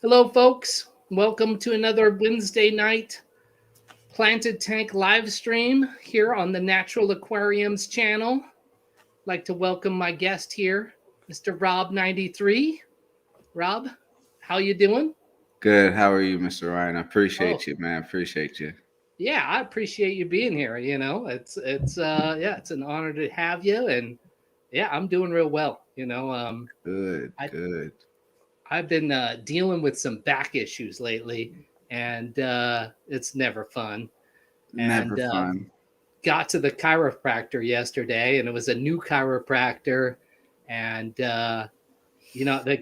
Hello, folks. Welcome to another Wednesday night Planted Tank live stream here on the Natural Aquariums channel. I'd like to welcome my guest here, Mr. Rob93. Rob, how you doing? Good. How are you, Mr. Ryan? I Oh, appreciate you, man. Appreciate you. yeah, I appreciate you being here. It's an honor to have you, and yeah, I'm doing real well. Good, I good. I've been dealing with some back issues lately, and it's never fun. Never And fun. got to the chiropractor yesterday, and it was a new chiropractor, and the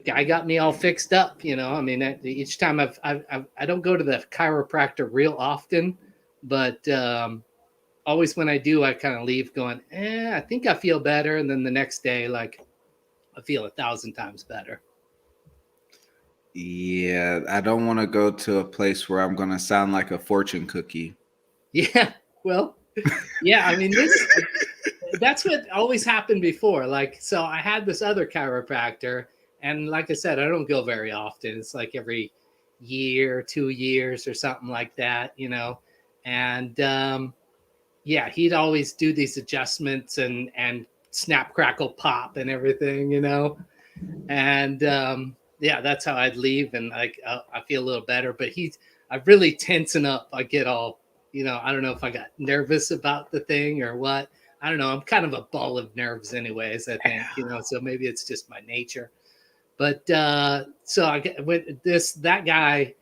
guy got me all fixed up. I mean, each time I don't go to the chiropractor real often, but always when I do, I kind of leave going, I think I feel better, and then the next day, like I feel 1,000 times better. Yeah, I don't want to go to a place where I'm going to sound like a fortune cookie. Yeah, well, yeah. I mean, this that's what always happened before. Like, so I had this other chiropractor, and like I said, I don't go very often. It's like every year, 2 years, or something like that. And yeah, he'd always do these adjustments and snap, crackle, pop, and everything. And yeah, that's how I'd leave, and like I feel a little better. But I really tensing up. I get all, I don't know if I got nervous about the thing or what. I don't know. I'm kind of a ball of nerves, anyways. I think. So maybe it's just my nature. But so with that guy,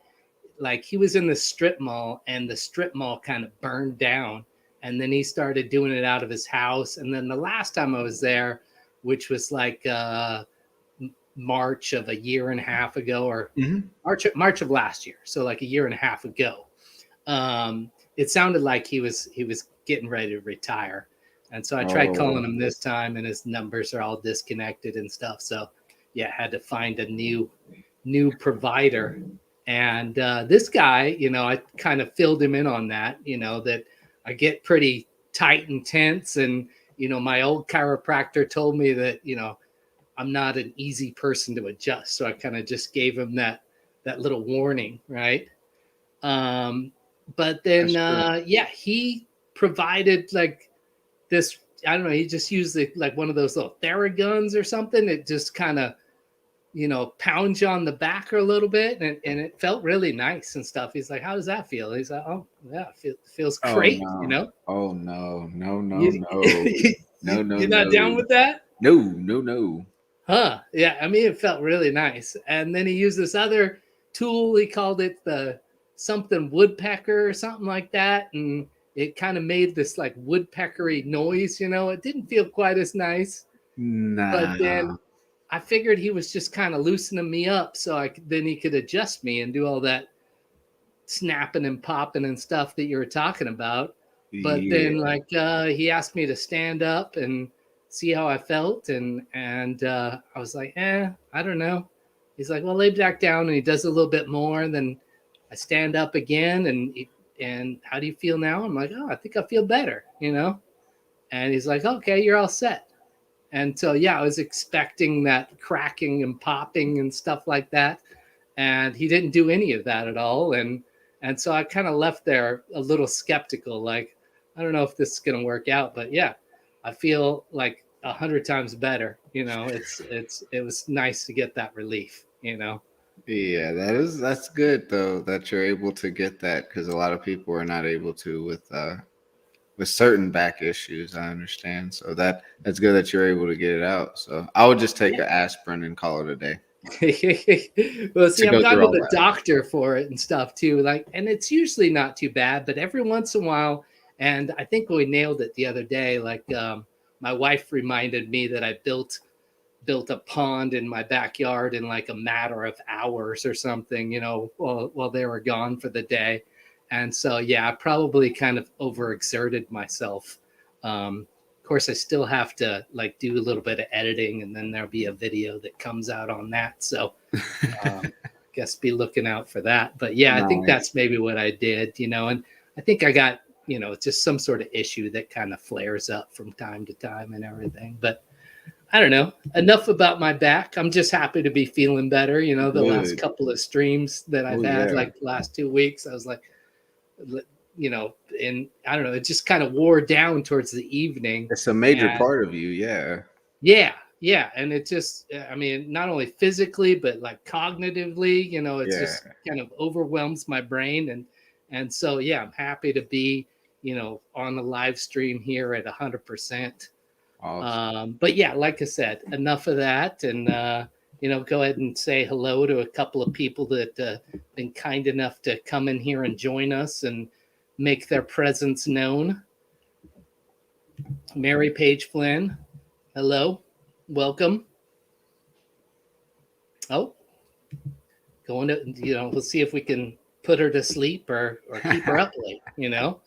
like he was in the strip mall, and the strip mall kind of burned down, and then he started doing it out of his house. And then the last time I was there, which was like March of a year and a half ago, or Hmm. March of last year, so like a year and a half ago. It sounded like he was getting ready to retire, and so I tried calling Oh, him this time, and his numbers are all disconnected and stuff. So yeah, had to find a new provider. And this guy, I kind of filled him in on that. That I get pretty tight and tense, and my old chiropractor told me that I'm not an easy person to adjust. So I kind of just gave him that little warning, right? Um, but then that's good. yeah, he provided like this. I don't know. He just used like one of those little Theraguns or something. It just kind of pounds you on the back a little bit, and it felt really nice and stuff. He's like, "How does that feel?" He's like, "Oh yeah, feels Oh, great." no. Oh, no. No, no, You, no. No, no, you're not down no. with that? No, no, no. Huh. Yeah. I mean, it felt really nice. And then he used this other tool. He called it the something woodpecker or something like that. And it kind of made this like woodpeckery noise. It didn't feel quite as nice. But then Nah. I figured he was just kind of loosening me up so then he could adjust me and do all that snapping and popping and stuff that you were talking about. But then Yeah. like he asked me to stand up and see how I felt, and I was like, I don't know. He's like, well, lay back down, and he does a little bit more, and then I stand up again, and how do you feel now? I'm like, oh, I think I feel better. And he's like, okay, you're all set. And so yeah, I was expecting that cracking and popping and stuff like that, and he didn't do any of that at all. And so I kind of left there a little skeptical, like I don't know if this is going to work out. But yeah, I feel like 100 times better. It was nice to get that relief. Yeah, that's good though that you're able to get that because a lot of people are not able to with certain back issues. I understand, so that's good that you're able to get it out. So I would just take Yeah. an aspirin and call it a day Well, see, to I've go gone through to all the that. doctor for it and stuff too. Like, and it's usually not too bad, but every once in a while, and I think we nailed it the other day. Like, my wife reminded me that I built a pond in my backyard in like a matter of hours or something, while they were gone for the day. And so, yeah, I probably kind of overexerted myself. Of course, I still have to like do a little bit of editing, and then there'll be a video that comes out on that. So, guess be looking out for that. But yeah, I think Nice. that's maybe what I did. And I think I got, just some sort of issue that kind of flares up from time to time and everything. But I don't know. Enough about my back. I'm just happy to be feeling better. You know, the last Good. couple of streams that Oh I've had, yeah. like the last 2 weeks, I was like, you know, and I don't know, it just kind of wore down towards the evening. It's a major And part of you. Yeah. yeah, yeah. And it just, I mean, not only physically, but like cognitively, you know, it's just Yeah. kind of overwhelms my brain. And so, yeah, I'm happy to be, you know, on the live stream here at 100%. Awesome. But yeah, like I said, enough of that. And, you know, go ahead and say hello to a couple of people that been kind enough to come in here and join us and make their presence known. Mary Page Flynn, hello, welcome. Oh, going to, you know, we'll see if we can put her to sleep or keep her up late, you know.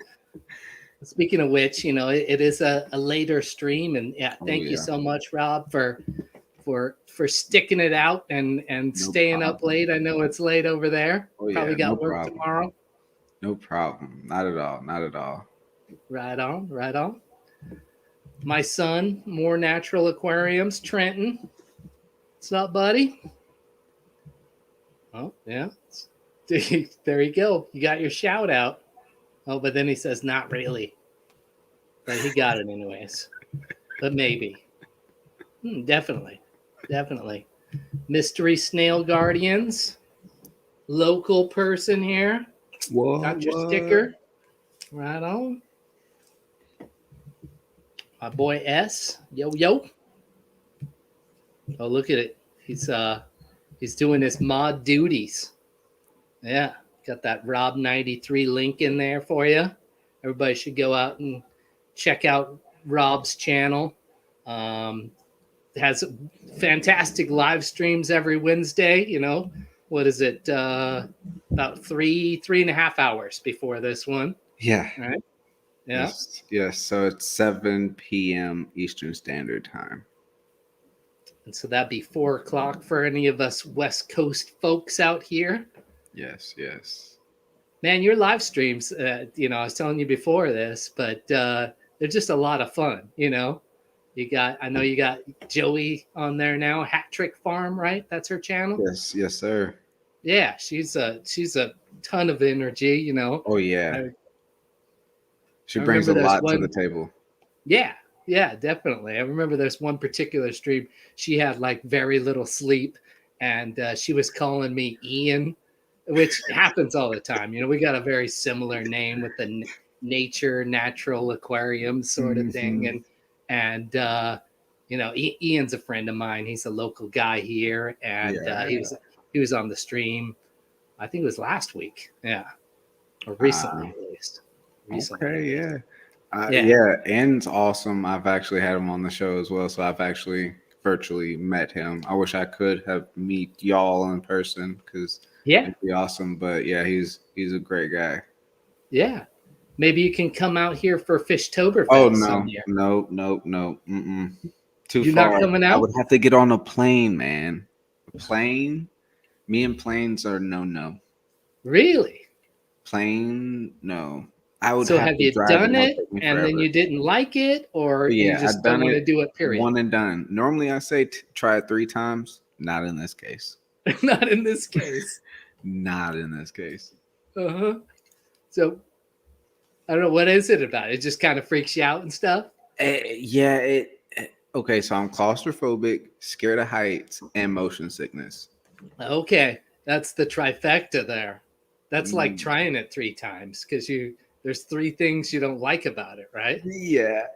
Speaking of which, you know, it is a later stream, and yeah, Oh thank you yeah. so much, Rob, for sticking it out and No staying up problem. late. I know it's late over there. Oh Probably yeah. No got work problem. tomorrow. No problem. Not at all. Not at all. Right on, right on. My son, More Natural Aquariums, Trenton. What's up, buddy? Oh, yeah. There you go. You got your shout out. Oh, but then he says, not really. But he got it anyways. But maybe. Definitely. Definitely. Mystery Snail Guardians. Local person here. What? Got your What? sticker. Right on. My boy S. Yo yo. Oh, look at it. He's doing his mod duties. Yeah. Got that Rob93 link in there for you. Everybody should go out and check out Rob's channel. Has fantastic live streams every Wednesday. You know, what is it? About 3.5 hours before this one. Yeah. All right. Yeah. Yes. Yes. So it's 7 p.m. Eastern Standard Time. And so that'd be 4 o'clock for any of us West Coast folks out here. Yes. Yes. Man, your live streams, you know, I was telling you before this, but they're just a lot of fun. You know, I know you got Joey on there now, Hat Trick Farm, right? That's her channel. Yes. Yes, sir. Yeah, she's a ton of energy. You know, Oh yeah. I, She I brings remember a there's lot to the one. table. Yeah, yeah, definitely. I remember there's one particular stream. She had like very little sleep, and she was calling me Ian, which happens all the time. You know, we got a very similar name with the natural aquarium sort of thing, Hmm. and you know, Ian's a friend of mine. He's a local guy here, and Yeah. he was on the stream. I think it was last week. Yeah, or recently Wow. at least. Recently Okay. at least. Yeah. Yeah. Yeah. Ann's awesome. I've actually had him on the show as well. So I've actually virtually met him. I wish I could have meet y'all in person because Yeah. it'd be awesome. But yeah, he's a great guy. Yeah. Maybe you can come out here for Oh Fishtoberfest some no, year. no, no, no. Mm-mm. Too You're not far. coming I out? would have to get on a plane, man. A plane? Me and planes are no. Really? Plane? No. I would So have have to you drive done and that would it take me and then forever. you didn't like it, or But you yeah, just I've don't done want it to do it, period? one and done. Normally I say try it 3 times. Not in this case. Not in this case. Not in this case. Uh-huh. So I don't know, what is it about it? It just kind of freaks you out and stuff? Yeah, okay, so I'm claustrophobic, scared of heights, and motion sickness. Okay. That's the trifecta there. That's like Mm, trying it 3 times because there's 3 things you don't like about it, right? yeah.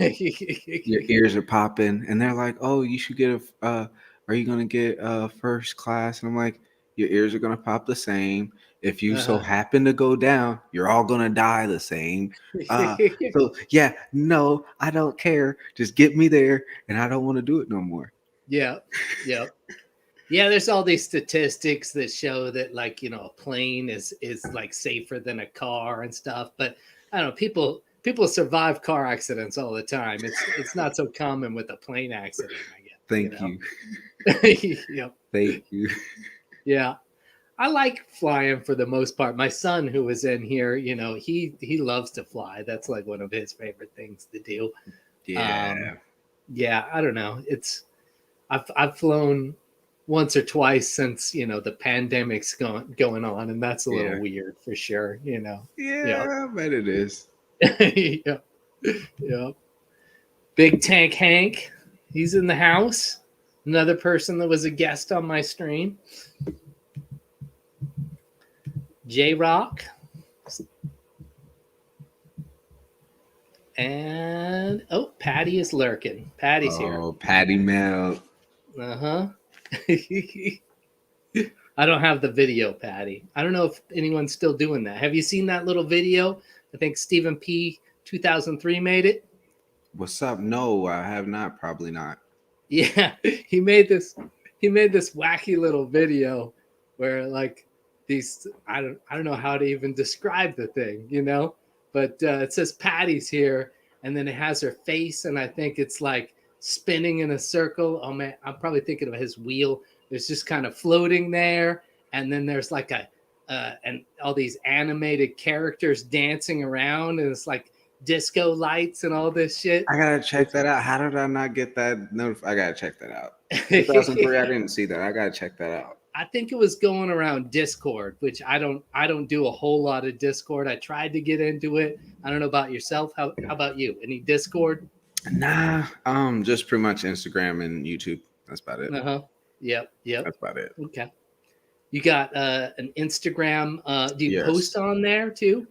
Your ears are popping, and they're like, "Oh, you should get a. Are you gonna get first class?" And I'm like, "Your ears are gonna pop the same. If you so Uh-huh. happen to go down, you're all gonna die the same. Uh, so yeah, no, I don't care. Just get me there, and I don't want to do it no more." Yeah. Yeah. Yeah, there's all these statistics that show that, like, you know, a plane is like safer than a car and stuff. But I don't know, people survive car accidents all the time. It's not so common with a plane accident, I guess, you Thank know. you, Yep. thank you. Yeah. I like flying for the most part. My son, who was in here, you know, he loves to fly. That's like one of his favorite things to do. Um, Yeah, Yeah, I don't know. I've flown once or twice since the pandemic's going on, and that's a little Yeah. weird for sure. Yeah, Yeah, I bet it is. yeah, yeah. Big Tank Hank, he's in the house. Another person that was a guest on my stream. J Rock, and oh, Patty is lurking. Patty's here. Oh, Patty Mel. Uh huh. I don't have the video, Patty. I don't know if anyone's still doing that. Have you seen that little video? I think Stephen P. 2003 made it. What's up? No, I have not. Probably not. Yeah, he made this wacky little video where like these I don't know how to even describe the thing. But it says Patty's here, and then it has her face, and I think it's like spinning in a circle. Oh man, I'm probably thinking of his wheel. There's just kind of floating there, and then there's like and all these animated characters dancing around, and it's like disco lights and all this shit. I gotta check It's that out. How did I not get that? I gotta check that out. 2003. I didn't see that. I gotta check that out. I think it was going around Discord, which I don't do a whole lot of Discord. I tried to get into it. I don't know about yourself. How about you? Any Discord? Nah, just pretty much Instagram and YouTube. That's about it. Uh-huh. Yep. That's about it. Okay. You got an Instagram. Do you post Yes. on there too?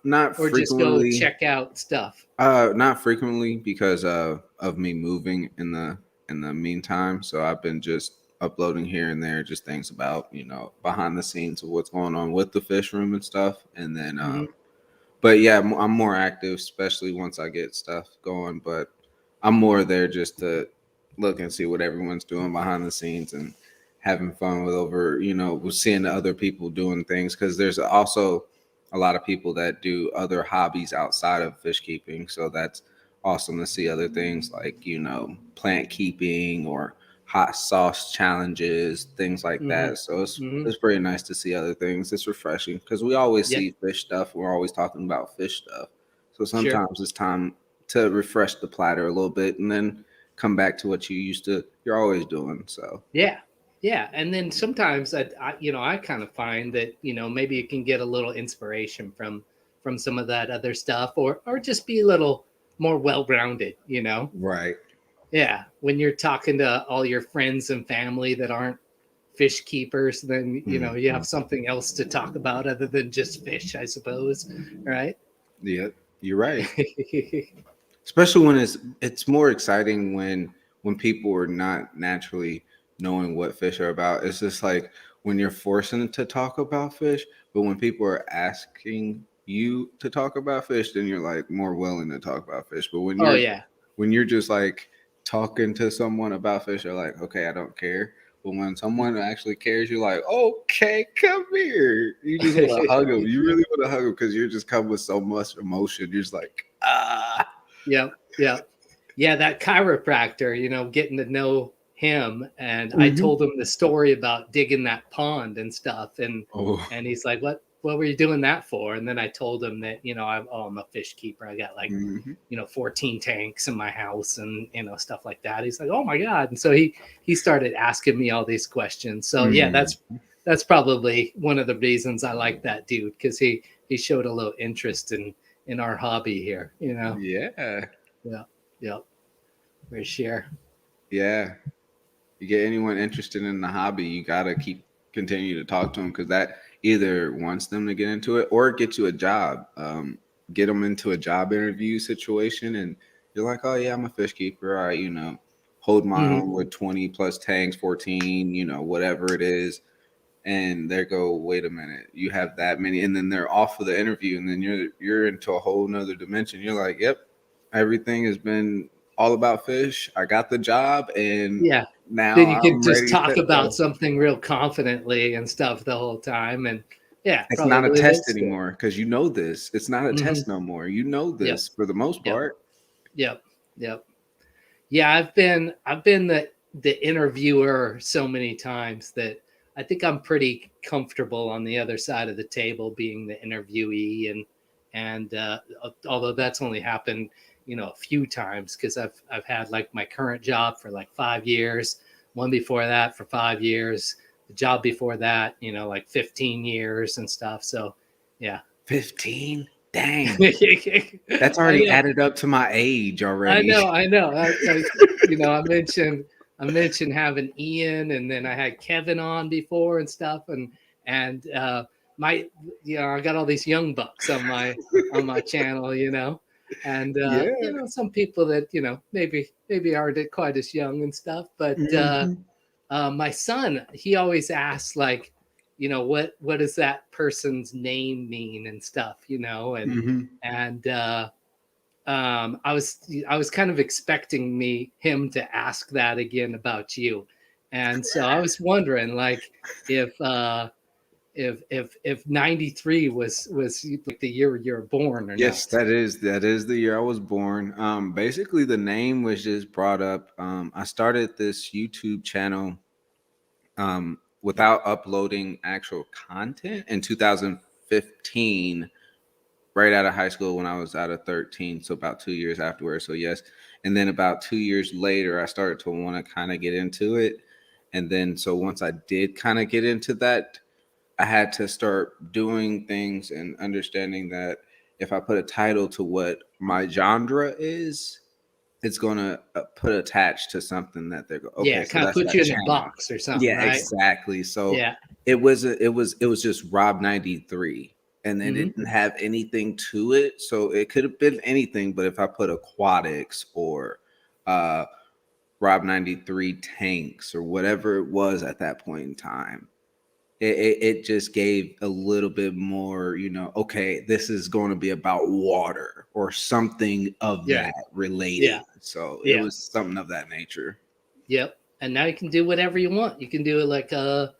Not Or just go frequently. check out stuff? Not frequently because of me moving in the meantime. So I've been just uploading here and there, just things about behind the scenes of what's going on with the fish room and stuff. And then, Mm-hmm. but yeah, I'm more active, especially once I get stuff going. But I'm more there just to look and see what everyone's doing behind the scenes and having fun with seeing the other people doing things because there's also a lot of people that do other hobbies outside of fish keeping. So that's awesome to see other things like, plant keeping or hot sauce challenges, things like Mm-hmm. that. So it's Mm-hmm. it's pretty nice to see other things. It's refreshing because we always Yeah. see fish stuff. We're always talking about fish stuff. So Sure. sometimes it's time to refresh the platter a little bit and then come back to what you're always doing. So Yeah. Yeah. And then sometimes I kind of find that, maybe it can get a little inspiration from some of that other stuff or just be a little more well-rounded. right. Yeah. When you're talking to all your friends and family that aren't fish keepers, then, you have Mhm. something else to talk about other than just fish, I suppose. Right. Yeah, you're right. Especially when it's more exciting when people are not naturally knowing what fish are about. It's just like when you're forcing to talk about fish, but when people are asking you to talk about fish, then you're like more willing to talk about fish. But when Oh, you're yeah. when you're just like talking to someone about fish, you're like, okay, I don't care. But when someone actually cares, you're like, okay, come here. You just want to hug them. You really want to hug them because you're just come with so much emotion. You're just like, ah. Yep. Yep. Yeah, that chiropractor, getting to know him, and I Mhm. told him the story about digging that pond and stuff, and Oh. and he's like, "What were you doing that for?" And then I told him that I'm a fish keeper. I got like Mhm. 14 tanks in my house and stuff like that. He's like, "Oh my god!" And so he started asking me all these questions. So yeah, Mhm. that's probably one of the reasons I like that dude because he showed a little interest in our hobby here. Yeah. Yeah, yeah, for sure. Yeah. You get anyone interested in the hobby, you gotta continue to talk to them because that either wants them to get into it or get you a job. Get them into a job interview situation, and you're like, oh yeah, I'm a fish keeper. Hold my Hmm. own with 20 plus tanks, 14, whatever it is. And they go, wait a minute, you have that many, and then they're off of the interview, and then you're into a whole nother dimension. You're like, yep, everything has been all about fish. I got the job, and Yeah. now Then you can I'm just ready talk to about go. something real confidently and stuff the whole time, and yeah, It's not a probably test looks good. anymore because you know this. It's not a Hmm. test no more. You know Yep. this for the most Yep. part. Yep. Yep. Yeah, I've been the interviewer so many times that I think I'm pretty comfortable on the other side of the table being the interviewee, and although that's only happened a few times, because I've had like my current job for like 5 years, one before that for 5 years, the job before that, like 15 years and stuff. So yeah. 15? Dang. That's I already know. added up to my age I already. know. I know. I mentioned having Ian, and then I had Kevin on before and stuff, and my, I got all these young bucks on my channel, and Yeah. some people that maybe aren't quite as young and stuff, but Mhm. my son, he always asks, like, what does that person's name mean and stuff, Mhm. and I was kind of expecting him to ask that again about you, and so I was wondering, like, if 93 was like the year you were born or Yes, not. that is the year I was born. Basically the name was just brought up. I started this YouTube channel without uploading actual content in 2015, right out of high school when I was out of 13, so about 2 years afterwards. So yes, and then about 2 years later, I started to want to kind of get into it, and then so once I did kind of get into that, I had to start doing things and understanding that if I put a title to what my genre is, it's gonna put attached to something that they're okay. Yeah, So kind of that's put that you in a channel. box or something, Yeah, right? exactly. So Yeah. it was just Rob93, and then Hmm. it didn't have anything to it. So it could have been anything, but if I put aquatics or uh Rob93 tanks or whatever it was at that point in time, it just gave a little bit more, okay, this is going to be about water or something of Yeah. that related. Yeah. So it Yeah. was something of that nature. Yep. And now you can do whatever you want. You can do it like a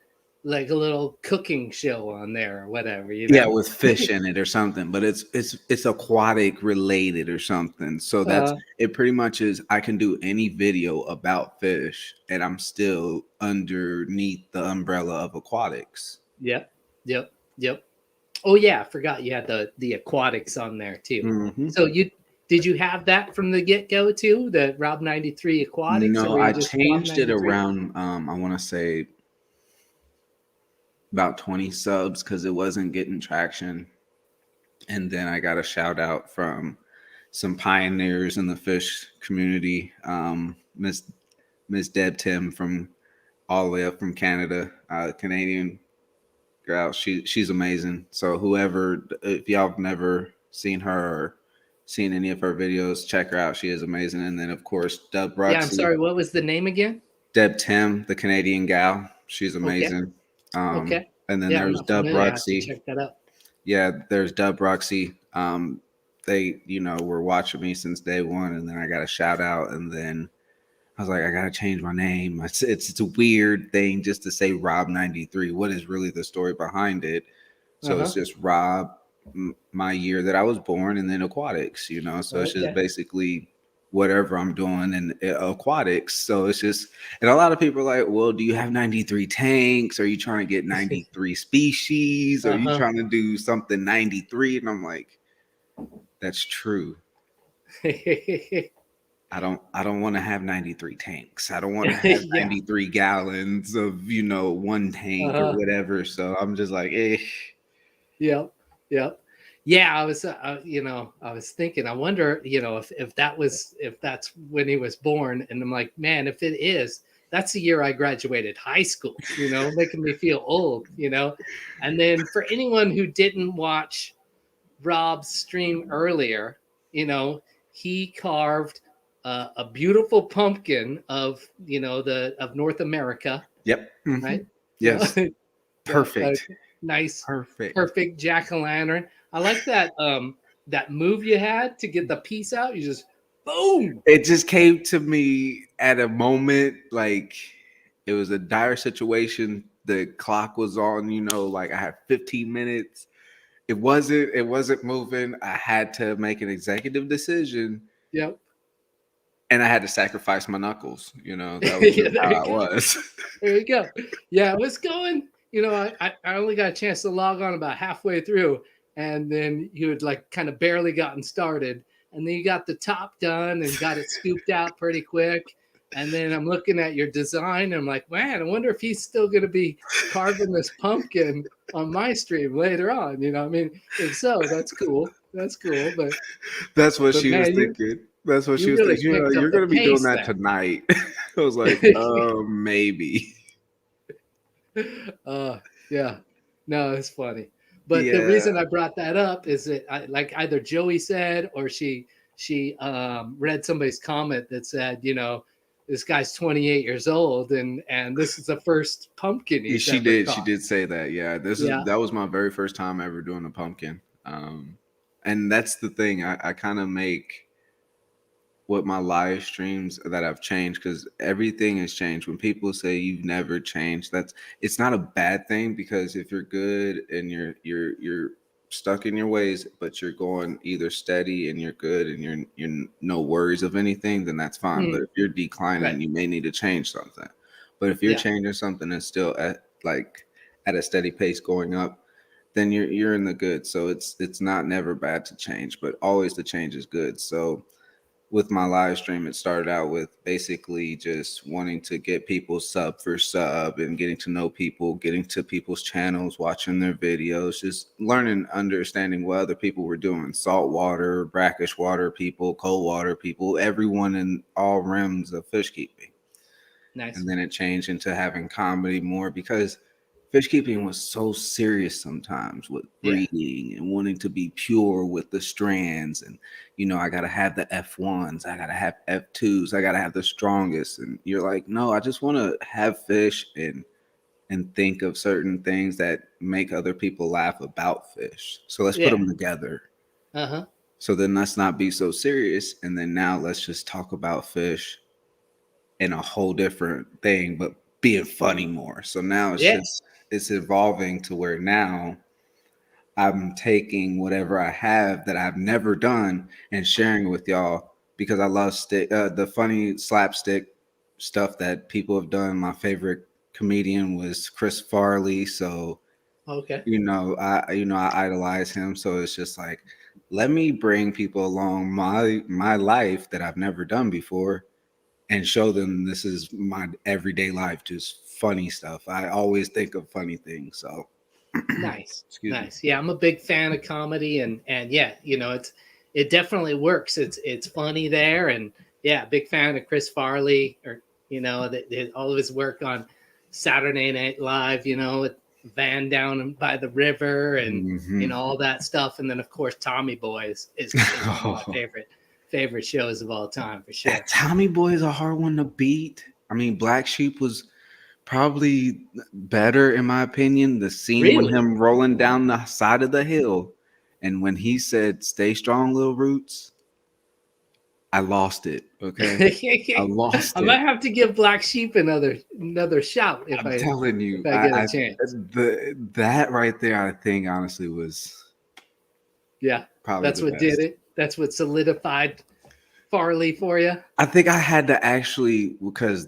little cooking show on there or whatever, Yeah, with fish in it or something, but it's aquatic related or something. So that's uh, it. Pretty much is I can do any video about fish, and I'm still underneath the umbrella of aquatics. yep. Yep. Yep. Oh yeah, I forgot you had the aquatics on there too. Hmm. So did you have that from the get go too, the Rob93 Aquatics, or No, were you I just changed it Rob93? around. I want to say about 20 subs because it wasn't getting traction. And then I got a shout out from some pioneers in the fish community, Miss Deb Tim from all the way up from Canada, Canadian girl. She's amazing. So whoever, if y'all have never seen her or seen any of her videos, check her out. She is amazing. And then of course Dub Yeah, I'm Ruxy, sorry. What was the name again? Deb Tim, the Canadian gal. She's Okay. amazing. Okay. And then Yeah, I'm there's not Dub familiar. I have to Ruxy. check that out. Yeah, there's Dub Ruxy. They, were watching me since day one, and then I got a shout out, and then I was like, I gotta change my name. It's a weird thing just to say Rob93. What is really the story behind it? Uh So it's huh. just Rob, my year that I was born, and then aquatics. So it's just Okay. basically whatever I'm doing in aquatics. So it's just, and a lot of people are like, well, do you have 93 tanks? Are you trying to get 93 species? Are Uh you huh. trying to do something 93? And I'm like, that's true. I don't want to have 93 tanks. I don't want to have Yeah. 93 gallons of, one Uh tank or huh. whatever. So I'm just like, eh. Yep. Yep. Yeah, I was thinking. I wonder, if that's when he was born, and I'm like, man, if it is, that's the year I graduated high school. Making me feel old. And then for anyone who didn't watch Rob's stream earlier, you know, he carved a beautiful pumpkin of North America, Yep. right? You know, Yes. a Perfect. nice, Perfect. perfect jack o' lantern. I like that move you had to get the piece out. You just boom. It just came to me at a moment like it was a dire situation. The clock was on, like I had 15 minutes. It wasn't moving. I had to make an executive decision Yep. and I had to sacrifice my knuckles. That was Yeah, just there how you it go. was. There you go. Yeah, it was going. I only got a chance to log on about halfway through, and then you had like kind of barely gotten started, and then you got the top done and got it scooped out pretty quick. And then I'm looking at your design, and I'm like, man, I wonder if he's still going to be carving this pumpkin on my stream later on. You know, I mean, if so, that's cool. That's cool. That's what But she was man, thinking. That's what she you was really thinking. You know, picked up you're the gonna be doing pace that then. tonight. I was like, maybe. Yeah, no, it's funny. But the Yeah. reason I brought that up is that like either Joey said or she read somebody's comment that said, you know, this guy's 28 years old and this is the first pumpkin he's She ever did. She caught. did say that. Yeah. Yeah. That was my very first time ever doing a pumpkin. And that's the thing. I kind of make with my live streams that I've changed because everything has changed. When people say you've never changed, it's not a bad thing because if you're good and you're stuck in your ways, but you're going either steady and you're good and you're no worries of anything, then that's fine. But Mm, if you're declining, right. you may need to change something. But if you're Yeah. changing something and still at a steady pace going up, then you're in the good. So it's not never bad to change, but always the change is good. So with my live stream, it started out with basically just wanting to get people sub for sub and getting to know people, getting to people's channels, watching their videos, just learning, understanding what other people were doing. Saltwater, brackish water people, cold water people, everyone in all realms of fish keeping. Nice. And then it changed into having comedy more because fish keeping was so serious sometimes with Yeah. breeding and wanting to be pure with the strands. And, you know, I got to have the F1s, I got to have F2s, I got to have the strongest. And you're like, no, I just want to have fish and think of certain things that make other people laugh about fish. So let's put Yeah. them together. Uh-huh. So then let's not be so serious. And then now let's just talk about fish in a whole different thing, but being funny more. So now Yeah. it's evolving to where now I'm taking whatever I have that I've never done and sharing it with y'all because I love the funny slapstick stuff that people have done. My favorite comedian was Chris Farley, so Okay. I idolize him. So it's just like, let me bring people along my life that I've never done before and show them this is my everyday life, just funny stuff. I always think of funny things. So, Nice, excuse me. nice. Yeah, I'm a big fan of comedy, and yeah, you know, it definitely works. It's funny there, and yeah, big fan of Chris Farley, or you know, all of his work on Saturday Night Live. You know, with Van down by the river, and you Hmm. know all that stuff, and then of course Tommy Boy is one of my favorite shows of all time for That sure. Tommy Boy is a hard one to beat. I mean, Black Sheep was probably better in my opinion. The scene when Really. him rolling down the side of the hill, and when he said, "Stay strong, little roots," I lost it. Okay, I lost I it. might have to give Black Sheep another shout I'm telling if you, I get a chance. that right there, I think honestly was Yeah, probably that's the what did best. it. That's what solidified Farley for you. I think I had to actually because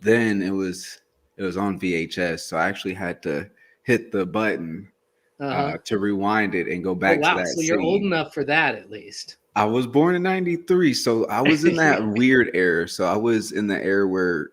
then it was on VHS, so I actually had to hit the button Uh huh. to rewind it and go Oh back to wow, that so you're old scene. enough for that at least. I was born in '93, so I was in that weird era. So I was in the era where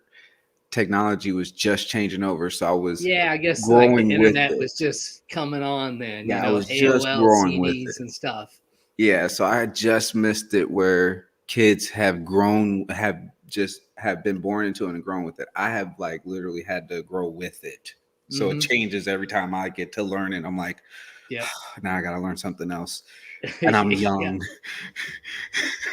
technology was just changing over. So I was Yeah, I guess like the growing with internet it. was just coming on then. You Yeah, I know, was just AOL growing with CDs it. and stuff. Yeah, so I just missed it where kids have grown, have been born into it and grown with it. I have like literally had to grow with it. So it Mm-hmm. changes every time I get to learn it. I'm like, Yep. now I gotta learn something else. And I'm Yeah. young.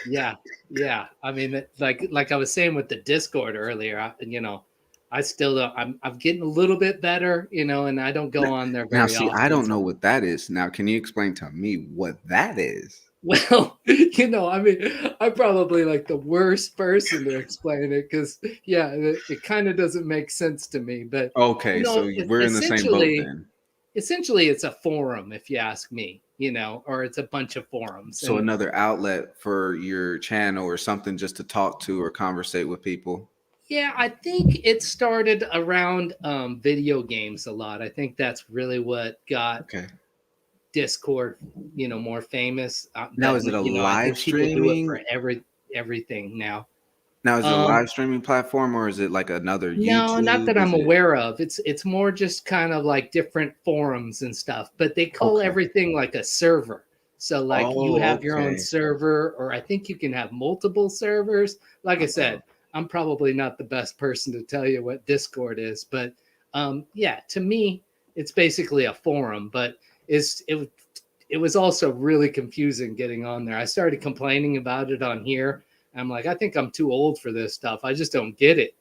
Yeah, yeah. I mean, like I was saying with the Discord earlier, you know, I still don't. I'm getting a little bit better, you know, and I don't go N- on there Now, very see, I often. don't know So, what that is. Now, can you explain to me what that is? well, you know, I mean, I'm probably like the worst person to explain it because, yeah, it kind of doesn't make sense to me. But you Okay, know, so we're in the same boat then. essentially, it's a forum, if you ask me, you know, or it's a bunch of forums, So and another outlet for your channel or something just to talk to or conversate with people. yeah, I think it started around video games a lot. I think that's really what got Okay. Discord, more famous. Now, But is it a I live think people do it for streaming? everything now. Now, is it a Um, live streaming platform or is it like another no, not YouTube? that Is I'm it aware of. It's more just kind of like different forums and stuff, but they call okay? everything like a server. So like you Oh, have your own okay. server, or I think you can have multiple servers. Like I Uh-oh. said, I'm probably not the best person to tell you what Discord is, but yeah, to me, it's basically a forum. But it was also really confusing getting on there. I started complaining about it on here. I'm like, I think I'm too old for this stuff. I just don't get it.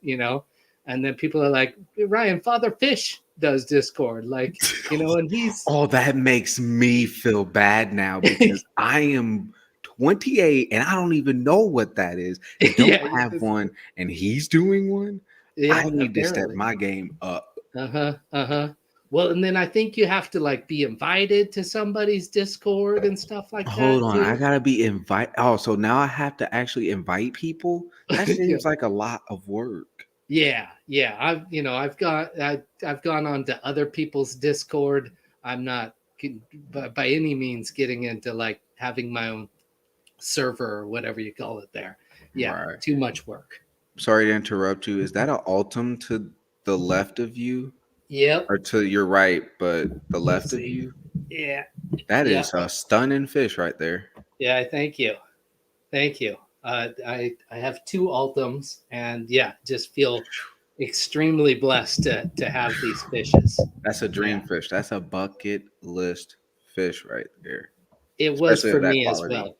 And then people are like, Ryan, Father Fish does Discord, and he's Oh, that makes me feel bad now because I am 28 and I don't even know what that is and don't yeah, have one, and he's doing one. I yeah, need to step apparently. my game up. Uh-huh. Uh-huh. Well, and then I think you have to like be invited to somebody's Discord and stuff like Hold that on, I too. gotta be invite. Oh, so now I have to actually invite people? That Yeah. seems like a lot of work. Yeah, yeah. I've gone on to other people's Discord. I'm not by any means getting into like having my own server or whatever you call it there. Yeah, Right. too much work. Sorry to interrupt you. Is that an Altum to the left of you Yep. or to your right, but the Let's left of see. you? Yeah. That Yep. is a stunning fish right there. Yeah. Thank you. Thank you. I have two Ultims, and yeah, just feel extremely blessed to have these fishes. That's a Yeah, dream fish. That's a bucket list fish right there, it was especially for of that me as quality. well.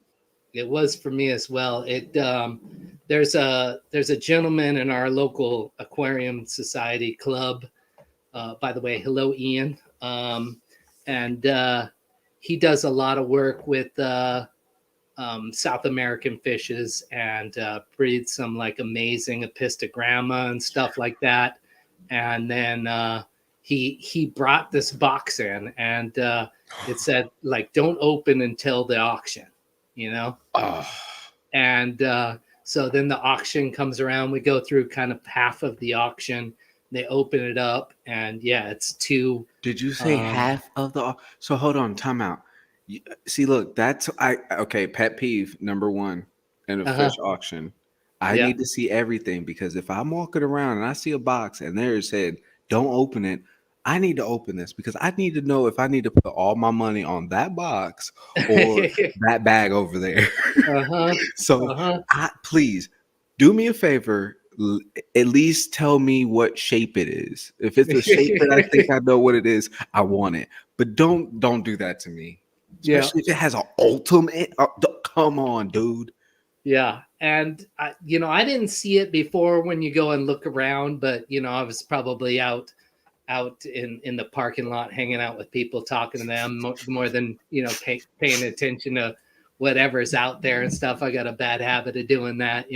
It was for me as well. There's a gentleman in our local aquarium society club. By the way, hello Ian. And he does a lot of work with South American fishes and breeds some like amazing apistogramma and stuff like that. And then he brought this box in, and it said like don't open until the auction, you know. Oh, And so then the auction comes around. We go through kind of half of the auction. They open it up, and yeah, it's two. did you say Um, half of the? So hold on, time out. See, look, that's I okay. Pet peeve number one in a uh-huh, fish auction. I yeah. need to see everything because if I'm walking around and I see a box and there it said, "Don't open it," I need to open this because I need to know if I need to put all my money on that box or that bag over there. uh-huh, So, uh-huh. please do me a favor. At least tell me what shape it is. If it's a shape that I think I know what it is, I want it. But don't do that to me. Yeah. Especially if it has an ultimate. Come on, dude. Yeah, and I didn't see it before when you go and look around, but I was probably out in the parking lot, hanging out with people, talking to them more than paying attention to whatever's out there and stuff. I got a bad habit of doing that.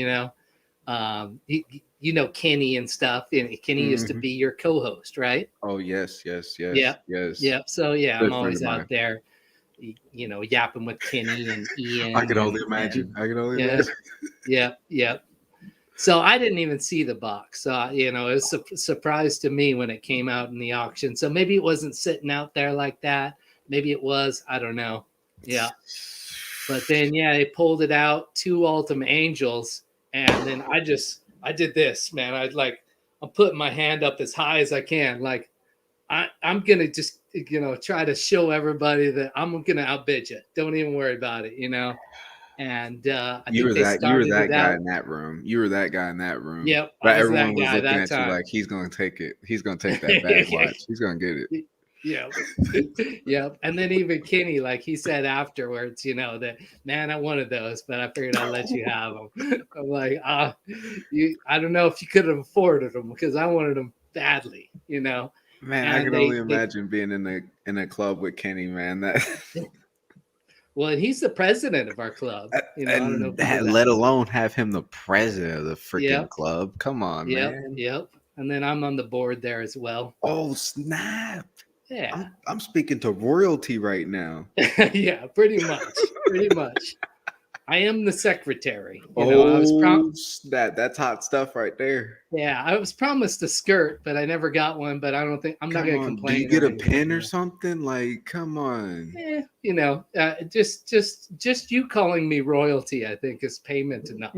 Kenny and stuff. And Kenny used to Mhm. be your co-host, right? Oh yes, yes, yes, Yeah, yes. yeah. So yeah, I'm Good friend always of mine. out there, yapping with Kenny and I Ian can only and imagine. I can only yeah, imagine. yeah, yeah. So I didn't even see the box. So, it was a surprise to me when it came out in the auction. So maybe it wasn't sitting out there like that. Maybe it was. I don't know. Yeah. But then, yeah, they pulled it out, two Ultimate Angels. And then I did this, man. I'm putting my hand up as high as I can. Like, I'm going to just, try to show everybody that I'm going to outbid you. Don't even worry about it. And I think they You were started it that guy out. in that room. You were that guy in that room. Yep, I But was that everyone was guy looking that at you time. like he's gonna take it. He's gonna take that bag. Watch. He's gonna get it. Yeah. Yep. And then even Kenny, like he said afterwards, that man, I wanted those, but I figured I'd let you have them. I'm like, I don't know if you could have afforded them because I wanted them badly. Man, I And can only they imagine being in a club with Kenny, man. That well, and he's the president of our club. I don't know and if you knew that. let alone have him the president of the freaking Yep. club. Come on, Yep. man. Yep. And then I'm on the board there as well. Oh snap! Yeah. I'm speaking to royalty right now. Yeah, pretty much. Pretty much. I am the secretary. I was Oh, that's hot stuff right there. yeah, I was promised a skirt, but I never got one. But I'm not Come going to on, do you complain get or a anything. pen or something? Like, come on. Just you calling me royalty, I think, is payment enough.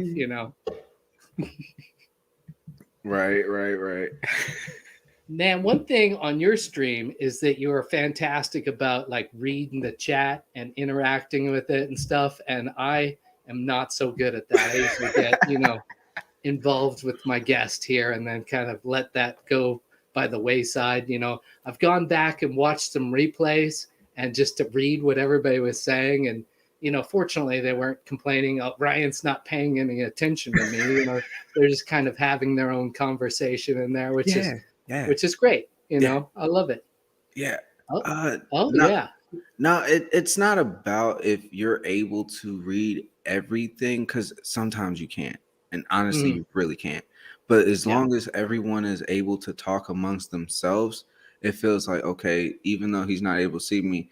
Right, right, right. Man, one thing on your stream is that you are fantastic about like reading the chat and interacting with it and stuff. And I am not so good at that. I usually get, involved with my guest here and then kind of let that go by the wayside. I've gone back and watched some replays and just to read what everybody was saying. And, fortunately, they weren't complaining, oh, Ryan's not paying any attention to me. They're just kind of having their own conversation in there, which is Yeah, yeah, which is great. yeah, I love it. yeah. Oh, Uh, oh no, yeah. no, it's not about if you're able to read everything, because sometimes you can't, and honestly, Mhm. you really can't. But as Yeah. long as everyone is able to talk amongst themselves, it feels like okay. Even though he's not able to see me,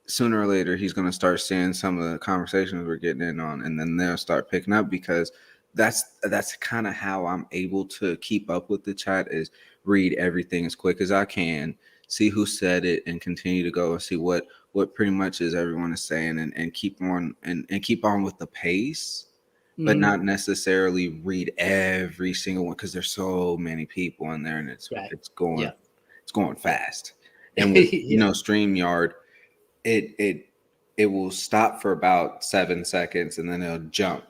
sooner or later he's going to start seeing some of the conversations we're getting in on, and then they'll start picking up because that's kind of how I'm able to keep up with the chat, is read everything as quick as I can, see who said it, and continue to go and see what pretty much is everyone is saying, and keep on and keep on with the pace, but Hmm. not necessarily read every single one because there's so many people in there, and it's Right. it's going Yeah. it's going Yeah. fast. And with Yeah. StreamYard, it it it will stop for about 7 seconds and then it'll jump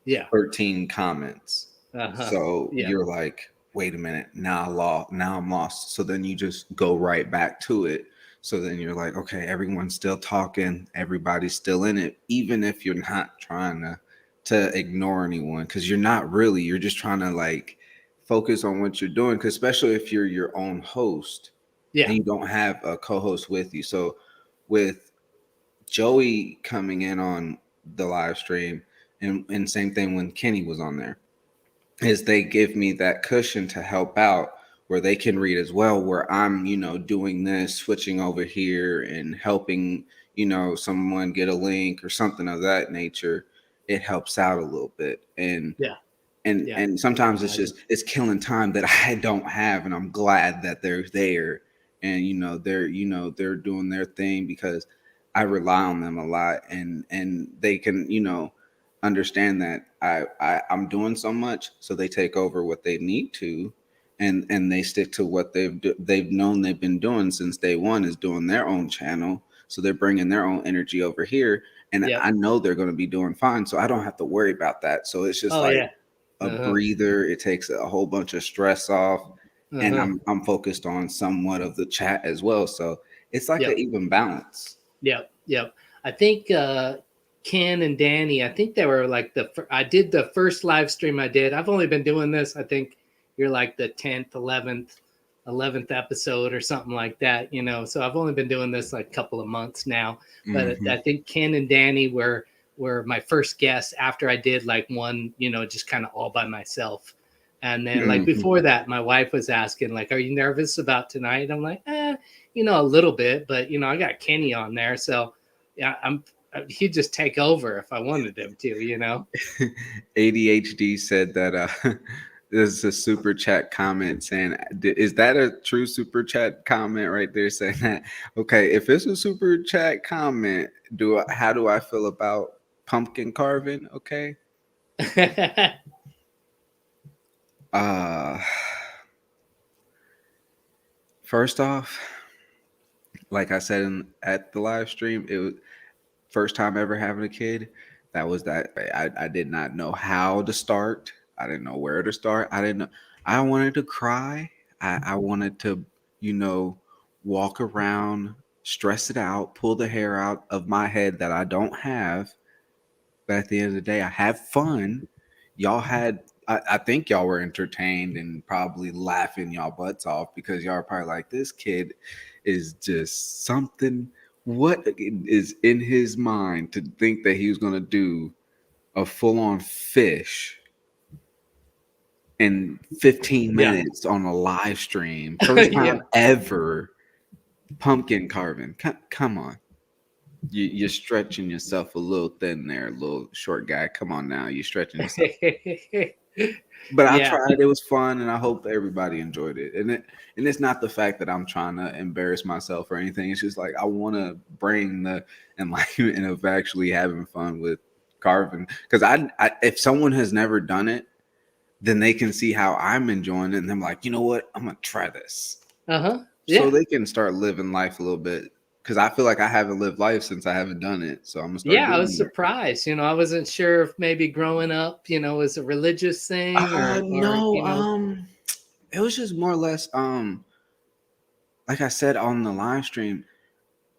Yeah. 13 comments. Uh-huh. So Yeah. you're like, wait a minute, now I'm lost. So then you just go right back to it. So then you're like, okay, everyone's still talking, everybody's still in it, even if you're not trying to ignore anyone, because you're not really, you're just trying to like focus on what you're doing. Because especially if you're your own host and Yeah. you don't have a co-host with you. So with Joey coming in on the live stream, and same thing when Kenny was on there, is they give me that cushion to help out where they can read as well, where I'm, doing this, switching over here and helping, someone get a link or something of that nature. It helps out a little bit. And Yeah. and Yeah. and I can sometimes imagine. it's killing time that I don't have, and I'm glad that they're there, and they're doing their thing because I rely on them a lot, and they can understand that I'm doing so much, so they take over what they need to, and they stick to what they've known they've been doing since day one, is doing their own channel, so they're bringing their own energy over here, and Yep. I know they're going to be doing fine, so I don't have to worry about that. So it's just Oh like yeah. a Uh-huh. breather. It takes a whole bunch of stress off, and Uh-huh. I'm focused on somewhat of the chat as well. So it's like an Yep. even balance. Yep. Yep. I think Ken and Danny, I think they were like I did the first live stream I did. I've only been doing this, I think you're like the 10th, 11th episode or something like that, So I've only been doing this like a couple of months now, but Hmm. I think Ken and Danny were my first guests after I did like one, just kind of all by myself. And then like Hmm. before that, my wife was asking like, "Are you nervous about tonight?" I'm like, a little bit, but I got Kenny on there, so yeah, he'd just take over if I wanted him to. ADHD said that there's a super chat comment saying, "Is that a true super chat comment right there?" Saying that, okay, if it's a super chat comment, how do I feel about pumpkin carving? Okay. Uh First off, like I said at the live stream, it was first time ever having a kid. That was that. I did not know how to start. I didn't know where to start. I didn't know. I wanted to cry. I wanted to, you know, walk around, stress it out, pull the hair out of my head that I don't have. But at the end of the day, I had fun. Y'all had, I think y'all were entertained and probably laughing y'all butts off because y'all are probably like, this kid is just something. What is in his mind to think that he was going to do a full on fish in 15 Yeah. minutes on a live stream? First Yeah. time ever pumpkin carving. Come on. You're stretching yourself a little thin there, little short guy. Come on now, you're stretching yourself. But I Yeah. tried. It was fun, and I hope everybody enjoyed it. And it's not the fact that I'm trying to embarrass myself or anything. It's just like I want to bring the enlightenment of actually having fun with carving. Because if someone has never done it, then they can see how I'm enjoying it, and I'm like, you know what, I'm gonna try this, Uh-huh. so Yeah. they can start living life a little bit. Because I feel like I haven't lived life since I haven't done it, so I'm gonna start Yeah, I was doing it. surprised. I wasn't sure if maybe growing up, was a religious thing or No, it was just more or less, like I said on the live stream,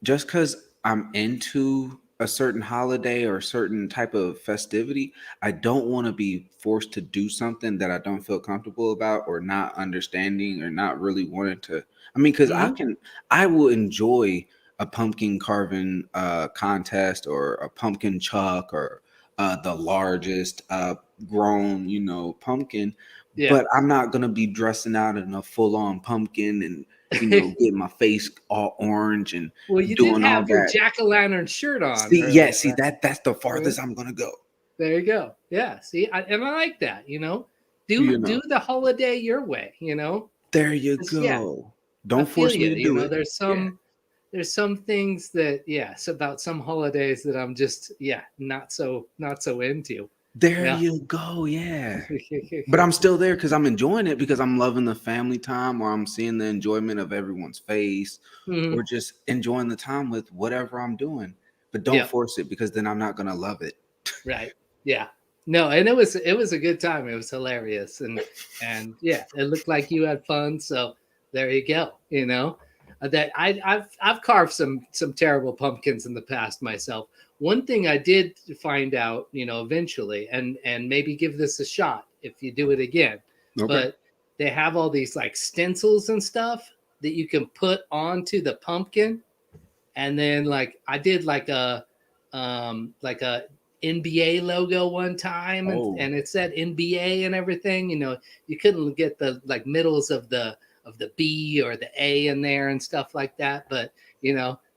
just because I'm into a certain holiday or a certain type of festivity, I don't want to be forced to do something that I don't feel comfortable about or not understanding or not really wanting to. I mean, because Mhm. I will enjoy a pumpkin carving contest or a pumpkin chuck or the largest grown, pumpkin, Yeah. but I'm not gonna be dressing out in a full on pumpkin and getting my face all orange and Well, you did doing all have your that. jack-o'-lantern shirt on See, yeah, earlier, see that's the right? farthest I'm gonna go. There you go. Yeah. See, and I like that. Do You do know, the holiday your way. there you 'Cause, yeah, go. I Don't feel force me you. to do it. Yeah, There's some things that yes about some holidays that I'm just not so into. there Yeah. you go. Yeah, but I'm still there because I'm enjoying it because I'm loving the family time, or I'm seeing the enjoyment of everyone's face, or Mhm. just enjoying the time with whatever I'm doing. But don't Yeah. force it because then I'm not gonna love it. Right. Yeah. No, and it was a good time. It was hilarious, and yeah, it looked like you had fun. So there you go. That I've carved some terrible pumpkins in the past myself. One thing I did find out, eventually, and maybe give this a shot if you do it again, Okay. but they have all these like stencils and stuff that you can put onto the pumpkin, and then like I did like a NBA logo one time, Oh, and it said NBA and everything. You couldn't get the like middles of the B or the A in there and stuff like that. But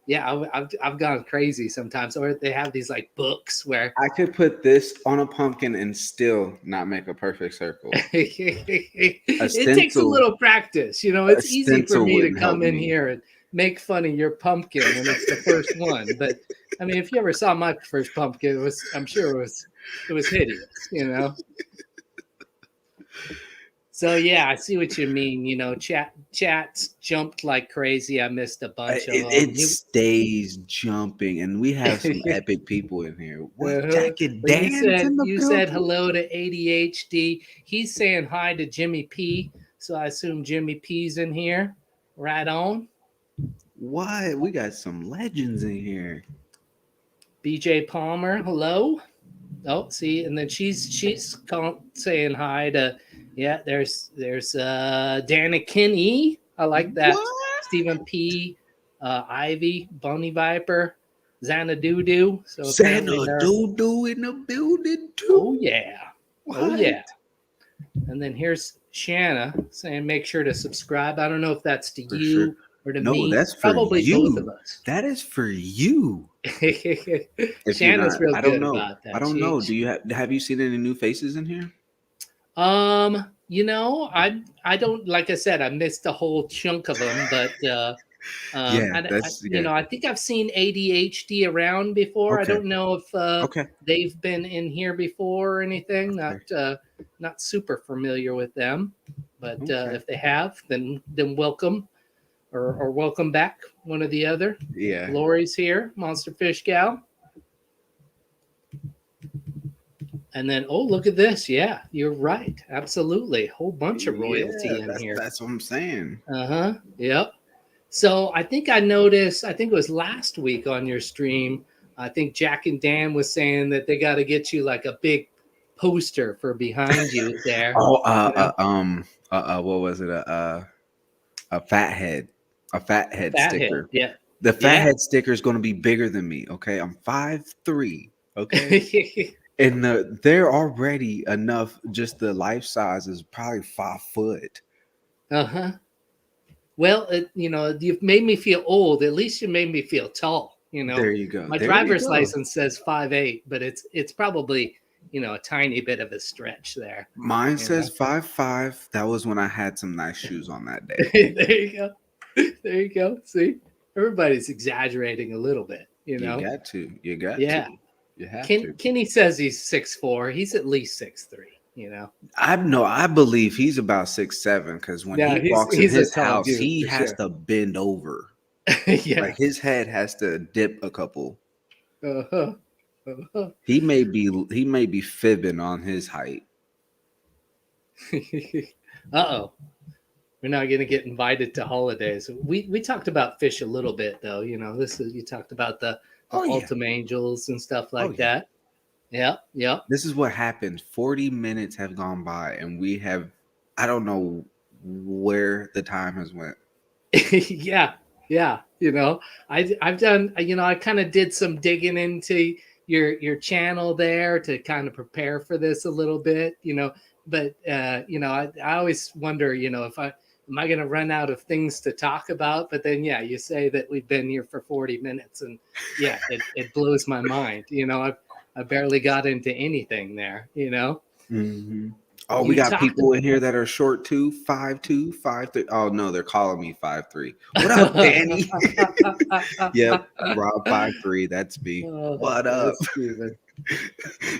yeah, I've gone crazy sometimes. Or they have these like books where I could put this on a pumpkin and still not make a perfect circle. A it takes a stencil, little practice. a It's easy for stencil me to wouldn't help come in me. here and make fun of your pumpkin when it's the first one. But I mean, if you ever saw my first pumpkin, I'm sure it was hideous. So yeah, I see what you mean. Chats jumped like crazy. I missed a bunch of them. It stays jumping, and we have some epic people in here. What, Uh-huh. Jack and Well, you Dan's said in the you said building? hello to ADHD. He's saying hi to Jimmy P. So I assume Jimmy P's in here. Right on. What? We got some legends in here. BJ Palmer, hello. Oh, see, and then she's saying hi to yeah. There's Dana Kinney. I like that. What? Stephen P. Ivy, Bonnie Viper, Xanadu. So apparently Santa they're Dodo in the building oh too. yeah, oh What? yeah. And then here's Shanna saying, make sure to subscribe. I don't know if that's to For sure. you or to No, me. that's for Probably both of you. us. That is for you. If you're Shanna's not, real I don't good know. about I that. don't know. She Do you have you seen any new faces in here? I don't like I said, I missed a whole chunk of them, but Yeah, and that's yeah. I think I've seen ADHD around before. I Okay. don't know if Okay. they've been in here before or anything. Okay. Not super familiar with them, but Okay. if they have, then welcome or welcome back, one or the other. Yeah. Lori's here, Monster Fish Gal. And then, oh, look at this. Yeah, you're right. Absolutely. Whole bunch of Yeah, royalty in here. that's what I'm saying. Uh-huh. Yep. So I think I noticed, I think it was last week on your stream, I think Jack and Dan was saying that they got to get you like a big poster for behind you there. Oh, You know, what was it? A fathead, a fathead fathead. sticker. Yeah. The Yeah. fathead sticker is going to be bigger than me. Okay, I'm 5'3". Okay, and they're already enough. Just the life size is probably 5 foot. Uh-huh. Well, you've made me feel old. At least you made me feel tall. You know, There you go. my There you driver's go. license says 5'8", but it's probably, a tiny bit of a stretch there. Mine You know, says 5'5". That was when I had some nice shoes on that day. there you go, there you go. See, everybody's exaggerating a little bit. You got to. You got to. Yeah. You have to. Kenny says he's 6'4". He's at least 6'3". I believe he's about 6'7", because when Yeah, he he's walks in he's a his tall house, dude he for has sure. to bend over. Yeah. Like his head has to dip a couple. Uh-huh. Uh-huh. He may be fibbing on his height. Uh-oh. We're not going to get invited to holidays. We talked about fish a little bit though. This is, you talked about the Oh yeah. ultimate angels and stuff Oh like yeah. that. Yeah, yeah. This is what happens. 40 minutes have gone by and I don't know where the time has went. Yeah, yeah. I've done. I kind of did some digging into your channel there to kind of prepare for this a little bit. But I always wonder. If I am I going to run out of things to talk about? But then, yeah, you say that we've been here for 40 minutes, and yeah, it blows my mind. I barely got into anything there. Mm-hmm. Oh, we You got talked. people in here that are short too, 5'2", 5'3". Oh no, they're calling me 5'3". What up, Danny? Yep, Rob 5'3". That's me. Oh, What up? that's stupid.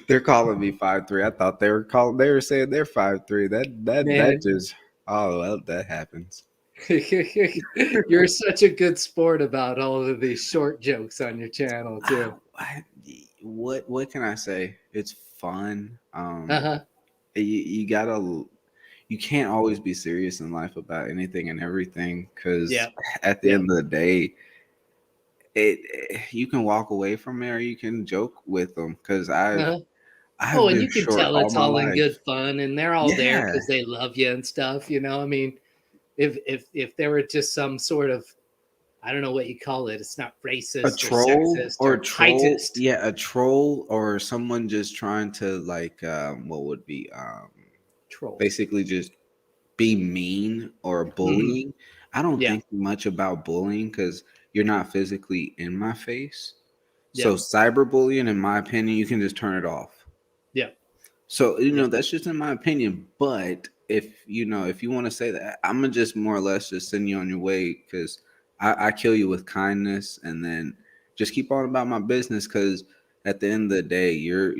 They're calling me 5'3". I thought they were saying they're 5'3". That Man, just, oh well, that happens. you're such a good sport about all of these short jokes on your channel too. What can I say? It's fun. Uh-huh. You gotta, you can't always be serious in life about anything and everything, because Yeah. at the Yeah. end of the day, you can walk away from it or you can joke with them, because Uh-huh. I've Oh, and been you can short tell all it's my all in life. good fun, and they're all there Yeah, because they love you and stuff. I mean, if there were just some sort of, I don't know what you call it. It's not a racist or troll sexist or a or troll, heightist yeah, a troll or someone just trying to like what would be troll. basically just be mean or Hmm. bullying. I don't Yeah. think much about bullying because you're not physically in my face. Yeah. So cyberbullying, in my opinion, you can just turn it off. Yeah. So Yeah. that's just in my opinion. But if you want to say that, I'm gonna just more or less just send you on your way, because I kill you with kindness, and then just keep on about my business. Because at the end of the day, you're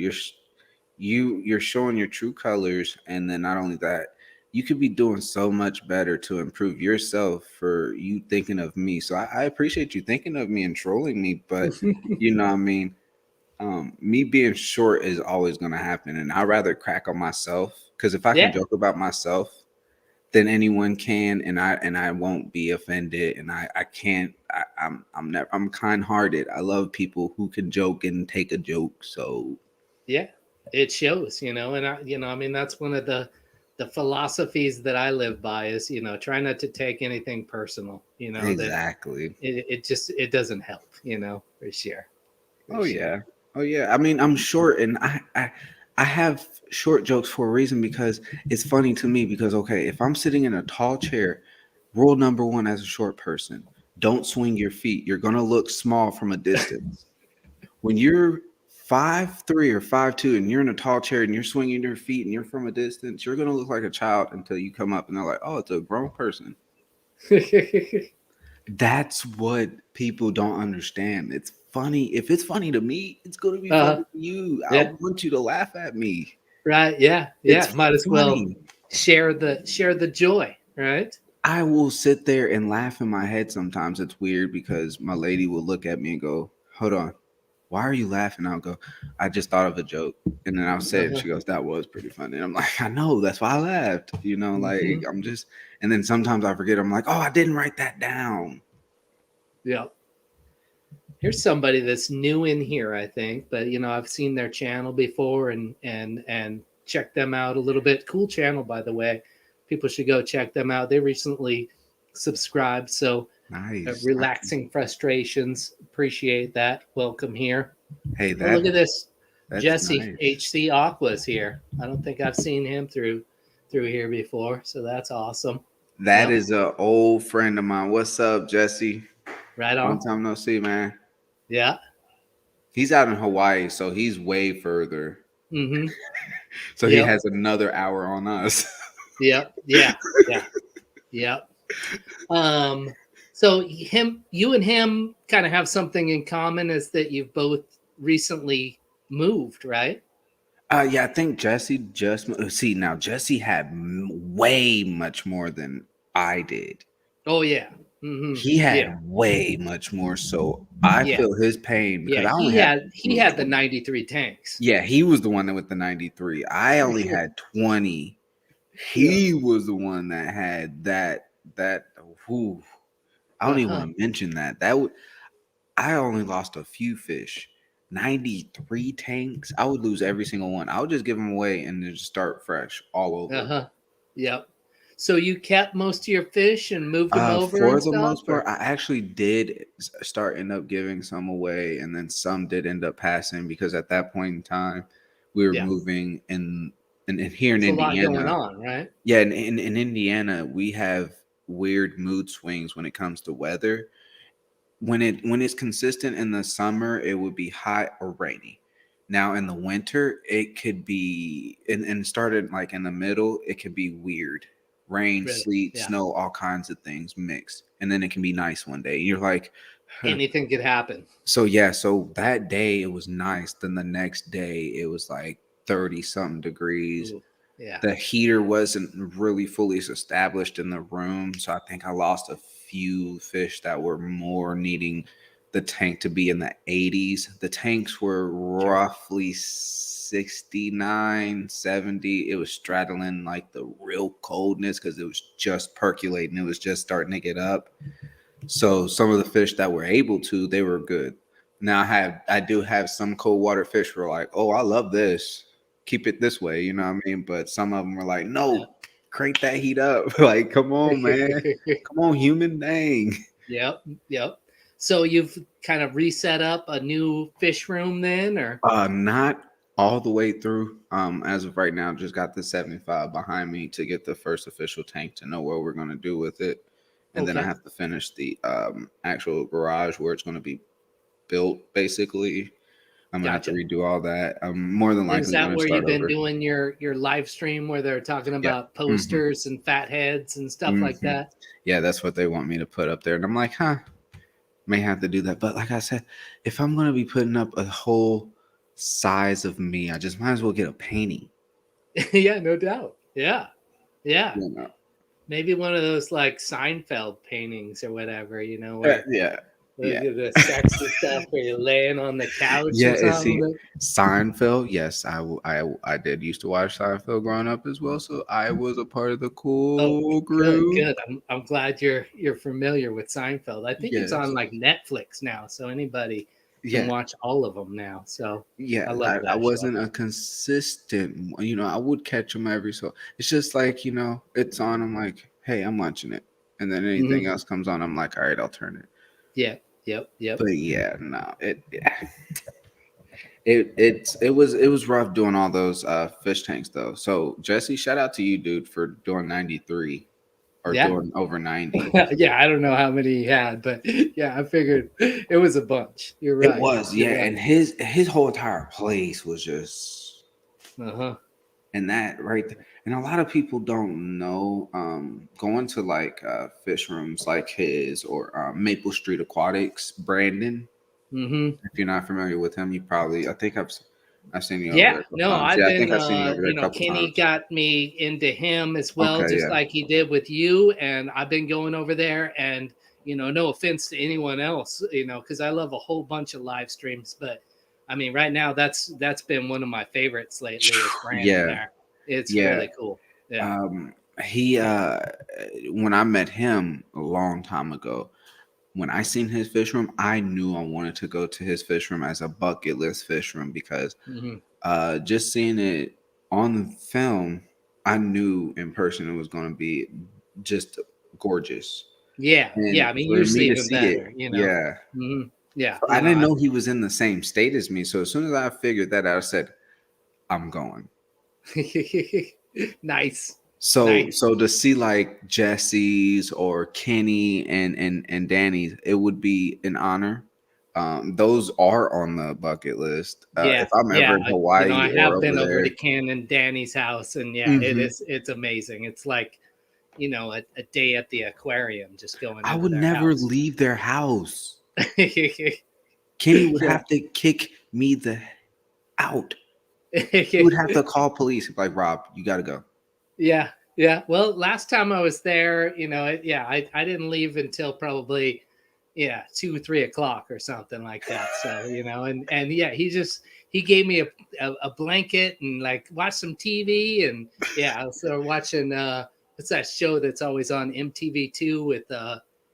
showing your true colors, and then not only that, you could be doing so much better to improve yourself for you thinking of me. So I appreciate you thinking of me and trolling me, but what I mean, me being short is always going to happen, and I'd rather crack on myself, because if I can Yeah. joke about myself, then anyone can, and I won't be offended, and I can't. I'm never, I'm kind hearted. I love people who can joke and take a joke. So Yeah, it shows, and I mean, that's one of the philosophies that I live by is, try not to take anything personal, that exactly. it just, it doesn't help, for sure. For Oh sure. yeah. Oh yeah. I mean, I'm short, and I have short jokes for a reason, because it's funny to me, because okay, if I'm sitting in a tall chair, rule number one as a short person, don't swing your feet. You're gonna look small from a distance. When you're 5'3" or 5'2" and you're in a tall chair and you're swinging your feet and you're from a distance, you're gonna look like a child until you come up and they're like, "Oh, it's a grown person." That's what people don't understand. It's funny. If it's funny to me, it's going to be funny uh, to you. I yeah, want you to laugh at me. right. Yeah, It's yeah. Might as well funny. share the joy, right? I will sit there and laugh in my head sometimes. It's weird because my lady will look at me and go, "Hold on. Why are you laughing?" I'll go, "I just thought of a joke." And then I'll say it. Uh-huh. She goes, "That was pretty funny." And I'm like, "I know. That's why I laughed." Hmm. Like I'm just, and then sometimes I forget. I'm like, "Oh, I didn't write that down." Yeah. Here's somebody that's new in here, I think, but I've seen their channel before and checked them out a little bit. Cool channel, by the way. People should go check them out. They recently subscribed, so Nice. Nice. relaxing frustrations. Appreciate that. Welcome here. Hey, Oh, look at that this. that's Jesse nice. HC Aqua's here. I don't think I've seen him through here before, so that's awesome. That Yep. is an old friend of mine. What's up, Jesse? Right Long on. time no see, man. Yeah. He's out in Hawaii, so he's way further. Mm-hmm. So he Yep. has another hour on us. Yep. Yeah. Yeah. Yep. So you and him kind of have something in common is that you've both recently moved, right? Yeah, I think Jesse just see now. Jesse had way much more than I did. Oh yeah. Mm-hmm. He Yeah. had way much more, so I Yeah. feel his pain because Yeah. I only He had had he had the 93 tanks. yeah, he was the one that with the 93. I only had 20. Yeah. He was the one that had that whew, I don't even Uh-huh. want to mention that. I only lost a few fish. 93 tanks. I would lose every single one. I would just give them away and then just start fresh all over. Uh-huh. Yep. So you kept most of your fish and moved them over For and the stuff, most part, or I actually did start end up giving some away, and then some did end up passing because at that point in time, we were yeah. moving in here in There's a lot going Indiana. on, right? Yeah, in Indiana, we have weird mood swings when it comes to weather. When it's consistent in the summer, it would be hot or rainy. Now in the winter, it could be and started like in the middle, it could be weird. Rain, Really. sleet, Yeah. snow, all kinds of things mixed. And then it can be nice one day. You're like, huh. Anything could happen. So yeah, so that day it was nice. Then the next day it was like 30 something degrees. Ooh. Yeah. The heater wasn't really fully established in the room, so I think I lost a few fish that were more needing the tank to be in the 80s. The tanks were Sure. roughly 69, 70. It was straddling like the real coldness because it was just percolating. It was just starting to get up. So some of the fish that were able to, they were good. Now I do have some cold water fish who are like, oh, I love this. Keep it this way, you know what I mean? But some of them were like, Yeah. no, crank that heat up. Like, come on, man. Come on, human dang. Yep. Yep. So you've kind of reset up a new fish room then, or Not all the way through. As of right now, just got the 75 behind me to get the first official tank to know what we're gonna do with it. And then I okay. have to finish the actual garage where it's gonna be built basically. I'm gonna have to Gotcha. redo all that. I'm more than Is likely that gonna where start you've been over. doing your live stream where they're talking Yeah. about hmm posters and fat heads and stuff like hmm that? Yeah, that's what they want me to put up there. And I'm like, huh, may have to do that. But like I said, if I'm gonna be putting up a whole size of me, I just might as well get a painting. Yeah, no doubt. Yeah. Yeah. You know? Maybe one of those like Seinfeld paintings or whatever, where Yeah. Yeah. the sexy stuff where you're laying on the couch Yeah, or and see, something. Seinfeld. Yes, I did used to watch Seinfeld growing up as well, so I was a part of the Oh, cool good, group. good. I'm glad you're familiar with Seinfeld. I think it's on Yes, like Netflix now, so anybody can yeah, watch all of them now. So yeah. I love I that show. wasn't a consistent. I would catch them every so. It's just like it's on. I'm like, hey, I'm watching it, and then anything Hmm. else comes on, I'm like, all right, I'll turn it. Yeah, yep, yep. But yeah, no, it was rough doing all those fish tanks though. So Jesse, shout out to you, dude, for doing 93 or Yeah. doing over 90. Yeah, I don't know how many he had, but yeah, I figured it was a bunch. You're It right. was, yeah, You're right. and his whole entire place was just Uh-huh. and that right there. And a lot of people don't know going to like fish rooms like his or Maple Street Aquatics, Brandon. Mm-hmm. If you're not familiar with him, you probably I think I've seen you over Yeah, there a couple no, times. I've Yeah, I think been I've seen you over there a couple Kenny times. got me into him as well, Okay, just yeah. like he did with you. And I've been going over there and no offense to anyone else, because I love a whole bunch of live streams, but I mean right now that's been one of my favorites lately is Brandon Yeah, there. It's yeah. really cool. Yeah. He when I met him a long time ago, when I seen his fish room, I knew I wanted to go to his fish room as a bucket list fish room because Hmm. just seeing it on film, I knew in person it was going to be just gorgeous. Yeah, yeah. And I mean, for me usually to even see it, better. yeah. Hmm. Yeah, I didn't know he was in the same state as me. So as soon as I figured that out, I said, I'm going. Nice, So nice. so to see like Jesse's or Kenny and Danny's, it would be an honor. those are on the bucket list. Yeah, If I'm yeah. ever in Hawaii I or have over been over to there, Ken and Danny's house, and yeah, hmm it's amazing. It's like, a day at the aquarium, just going I into would their never house. leave their house. Yeah. Kenny would have to kick me the out. He would have to call police. Like, Rob, you got to go. Yeah, yeah. Well, last time I was there, I didn't leave until probably, 2, 3 o'clock or something like that. So, and yeah, he gave me a blanket and like watched some TV, and yeah, I was watching what's that show that's always on MTV2 with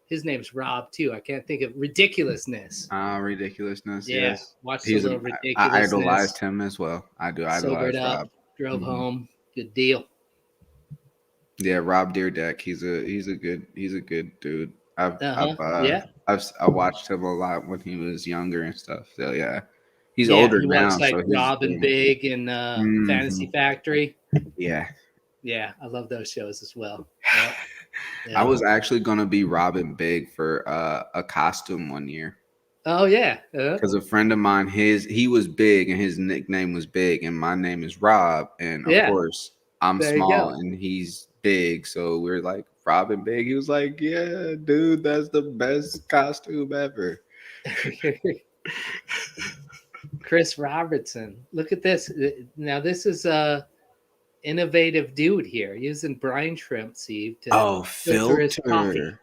his name's Rob too. I can't think of Ridiculousness. Ridiculousness. Yeah, Yes, watched a he's. little I idolized Ridiculousness. him as well. I do Sobered idolize up, Rob. drove Hmm home. Good deal. Yeah, Rob Deerdeck. He's a good dude. Uh-huh. Yeah. I watched him a lot when he was younger and stuff. So yeah, he's Yeah, older you watch now. like So he's Rob and Big and hmm Fantasy Factory. yeah. Yeah, I love those shows as well. Yep. I Yep. was actually gonna be Robin Big for a costume one year Oh yeah. because a friend of mine, he was big and his nickname was Big, and my name is Rob, and of Yeah. course I'm There you small go. and he's big, so we're like Robin Big. He was like, "Yeah, dude, that's the best costume ever." Chris Robertson. Look at this. Now this is a innovative dude here using brine shrimp seed to Oh, filter his coffee. filter.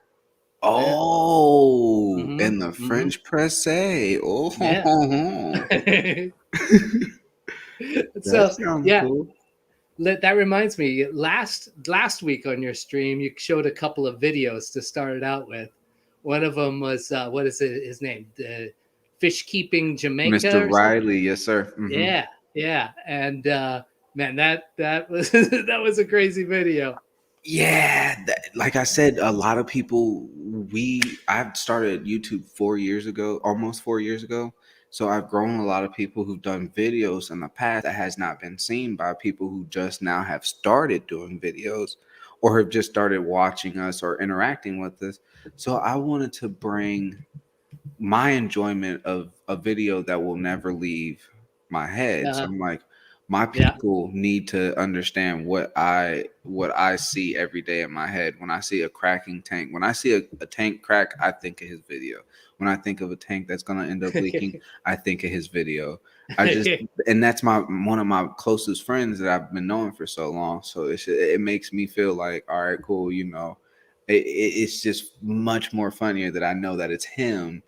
Yeah. Oh, Mm-hmm. and the Mm-hmm. French press. Oh, Yeah. that So sounds yeah, cool. that reminds me. Last week on your stream, you showed a couple of videos to start it out with. One of them was what is his name? The fish keeping Mr. Jamaica or something. Riley, yes, sir. Yeah, yeah. And man, that was that was a crazy video. Yeah, like I said, a lot of people. I've started YouTube 4 years ago, almost 4 years ago. So I've grown a lot of people who've done videos in the past that has not been seen by people who just now have started doing videos or have just started watching us or interacting with us. So I wanted to bring my enjoyment of a video that will never leave my head. So Uh, I'm like, my yeah. people need to understand what I see every day in my head. When I see a cracking tank, when I see a tank crack, I think of his video. When I think of a tank that's gonna end up leaking, I think of his video. I just and that's my one of my closest friends that I've been knowing for so long. So it makes me feel like, all right, cool, it's just much more funnier that I know that it's him,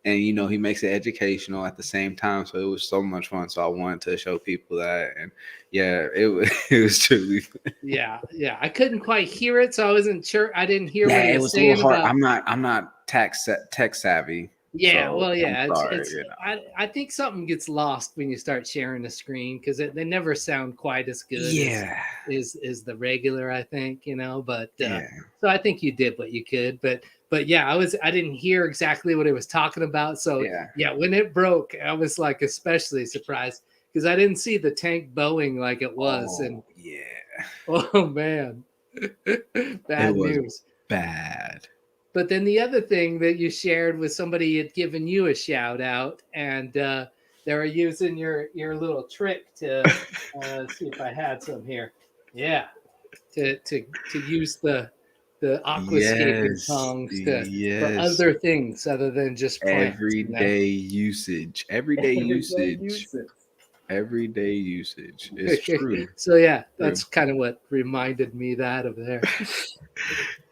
and he makes it educational at the same time. So it was so much fun. So I wanted to show people that, and yeah, it was it was truly fun. Yeah, yeah. I couldn't quite hear it, so I wasn't sure. I didn't hear Yeah, what he it was was a little saying hard. about. I'm not tech savvy, Yeah, so well, I'm yeah. sorry. It's. I think something gets lost when you start sharing the screen because they never sound quite as good as Yeah, is the regular. I think but yeah, so I think you did what you could, but yeah, I didn't hear exactly what he was talking about. So yeah. yeah, when it broke, I was like especially surprised because I didn't see the tank bowing like it was, and Oh yeah, oh man, it bad was news. bad. But then the other thing that you shared was somebody had given you a shout out, and they were using your little trick to see if I had some here. Yeah, to use the aquascaping Yes, tongs to for yes. other things other than just plants. Everyday usage. Everyday Everyday usage. usage. Everyday usage. It's true. So yeah, True. that's kind of what reminded me that of there.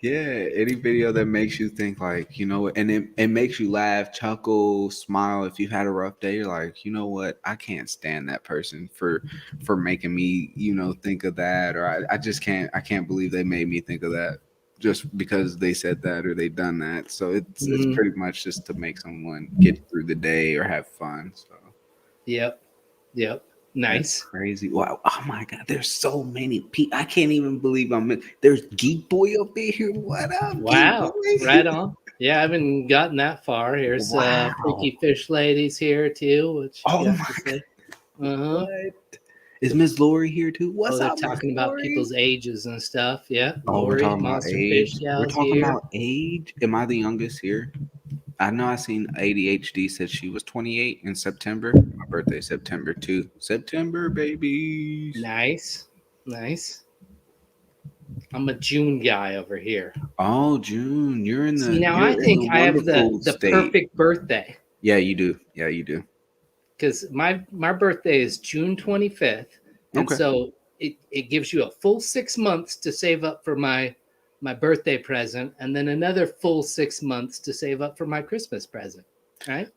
Yeah, any video that makes you think, like, and it makes you laugh, chuckle, smile. If you've had a rough day, you're like, you know what, I can't stand that person for making me, think of that. Or I just can't believe they made me think of that just because they said that or they done that. So it's Mhm. pretty much just to make someone get through the day or have fun. So Yep. Yep. that's Nice. crazy. Wow. Oh my God. There's so many people. I can't even believe there's Geek Boy up in here. What up, Geek Wow. Boy? Right on. Yeah, I haven't gotten that far. Here's Wow. Freaky Fish Ladies here too, which Oh you have my to say. God. Uh-huh. What? Is Miss Lori here too? Oh, What's they're up, Miss talking about Lori? people's ages and stuff. Yeah. Oh, we're Lori, talking about Monster Fish age. We're Gals talking here. about age. Am I the youngest here? I know I seen ADHD said she was 28 in September. My birthday September too. September babies. Nice, nice. I'm a June guy over here. Oh, June, See, now I you're in think the I have wonderful the state. perfect birthday Yeah, you do. Yeah, you do. because my birthday is June 25th, and Okay. so it gives you a full 6 months to save up for my birthday present, and then another full 6 months to save up for my Christmas present. Right?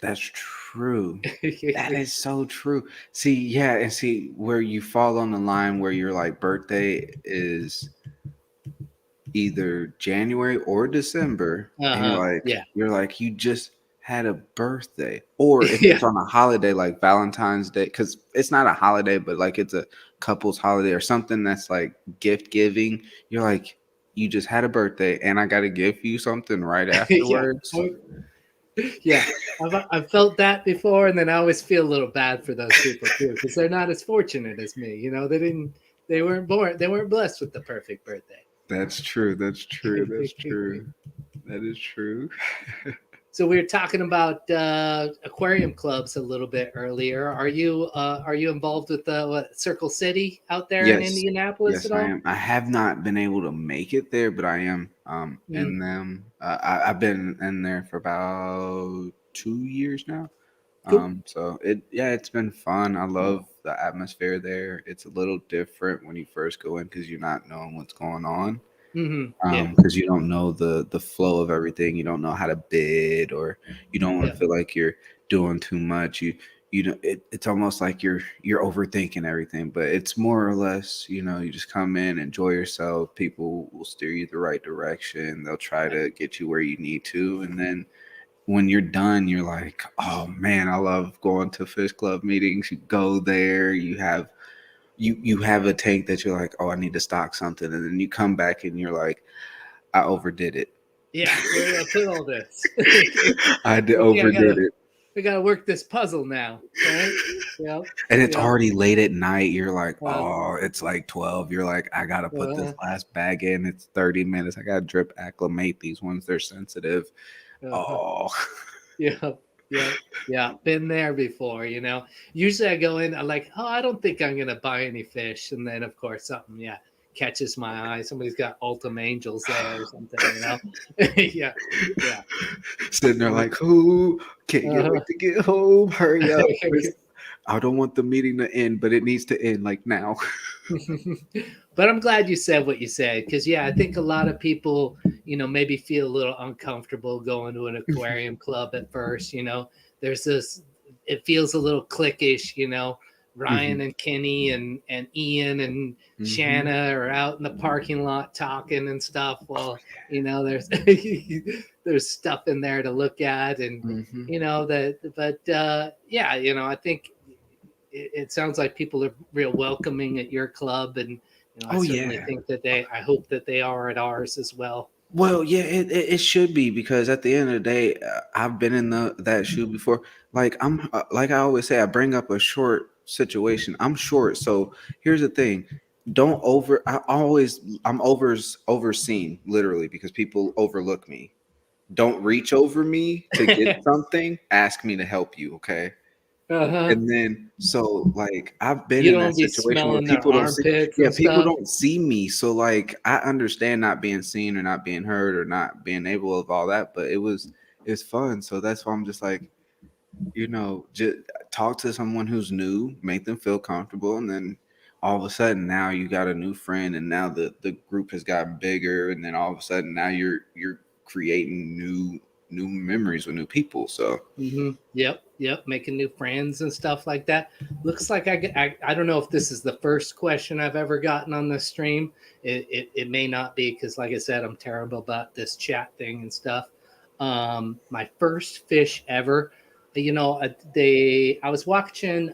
That's true. That is so true. See, yeah, and see where you fall on the line where your like birthday is either January or December, and Uh-huh. Yeah. you're like you just had a birthday, or if Yeah. it's on a holiday like Valentine's Day, because it's not a holiday, but like it's a couple's holiday or something that's like gift giving. You're like you just had a birthday, and I got to give you something right Yeah. afterwards. Yeah. I've felt that before, and then I always feel a little bad for those people too, because they're not as fortunate as me. They weren't born, they weren't blessed with the perfect birthday. That's true. That's true. That's true. That is true. So we were talking about aquarium clubs a little bit earlier. Are you involved with the Circle City out there in Yes. Indianapolis Yes, at I all? am. I have not been able to make it there, but I am Mm. in them. I've been in there for about 2 years now. Cool. So it's been fun. I love the atmosphere there. It's a little different when you first go in because you're not knowing what's going on. Mm-hmm. Yeah. Because you don't know the flow of everything. You don't know how to bid, or you don't want Yeah. to feel like you're doing too much. You know it's almost like you're overthinking everything, but it's more or less, you just come in, enjoy yourself. People will steer you the right direction. They'll try to get you where you need to, and then when you're done, you're like, oh man, I love going to fish club meetings. You go there, you have a tank that you're like, oh, I need to stock something, and then you come back and you're like, I overdid it. Yeah. Where do I put all this? Okay, Overdid it. I gotta work this puzzle now, right? Yeah. And it's Yeah. already late at night. You're like, Uh, oh, it's like 12. You're like, I gotta put this uh, last bag in. It's 30 minutes. I gotta drip acclimate these ones. They're sensitive. uh, Oh. yeah. Yeah. Yeah. Been there before, you know. Usually I go in, I'm like, oh, I don't think I'm gonna buy any fish. And then of course something, yeah, catches my eye. Somebody's got Ultim Angels there or something, you know. Yeah. Yeah. Sitting there like, who can't get Uh, wait to get home. Hurry up. I don't want the meeting to end, but it needs to end like now. but I'm glad you said what you said because yeah, I think a lot of people, maybe feel a little uncomfortable going to an aquarium club at first. There's this, it feels a little cliquish. Hmm. Ryan and Kenny and Ian and Hmm. Shanna are out in the parking lot talking and stuff. Well, there's there's stuff in there to look at and Hmm. that, but yeah, I think it sounds like people are real welcoming at your club, and I Oh certainly yeah. think that I hope that they are at ours as well. Well, yeah, it should be, because at the end of the day, I've been in that shoe before. Like like I always say, I bring up a short situation. I'm short, so here's the thing: don't over. I'm overseen literally because people overlook me. Don't reach over me to get something. Ask me to help you, okay? Uh-huh. And then so like I've been You in don't that be situation where smelling their people don't see, armpits yeah, and people stuff. don't see me. So like I understand not being seen or not being heard or not being able of all that, but it's fun. So that's why I'm just like, just talk to someone who's new, make them feel comfortable, and then all of a sudden now you got a new friend, and now the group has gotten bigger, and then all of a sudden now you're creating new memories with new people. So Yep, yep, making new friends and stuff like that. Looks like I don't know if this is the first question I've ever gotten on this stream. It may not be because, like I said, I'm terrible about this chat thing and stuff. My first fish ever, I was watching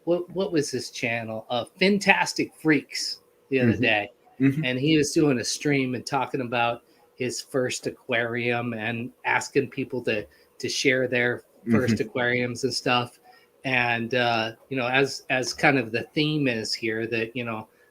what was this channel? Fantastic Freaks the other hmm. day, Hmm. and he was doing a stream and talking about his first aquarium and asking people to share their first Hmm. aquariums and stuff. And as kind of the theme is here that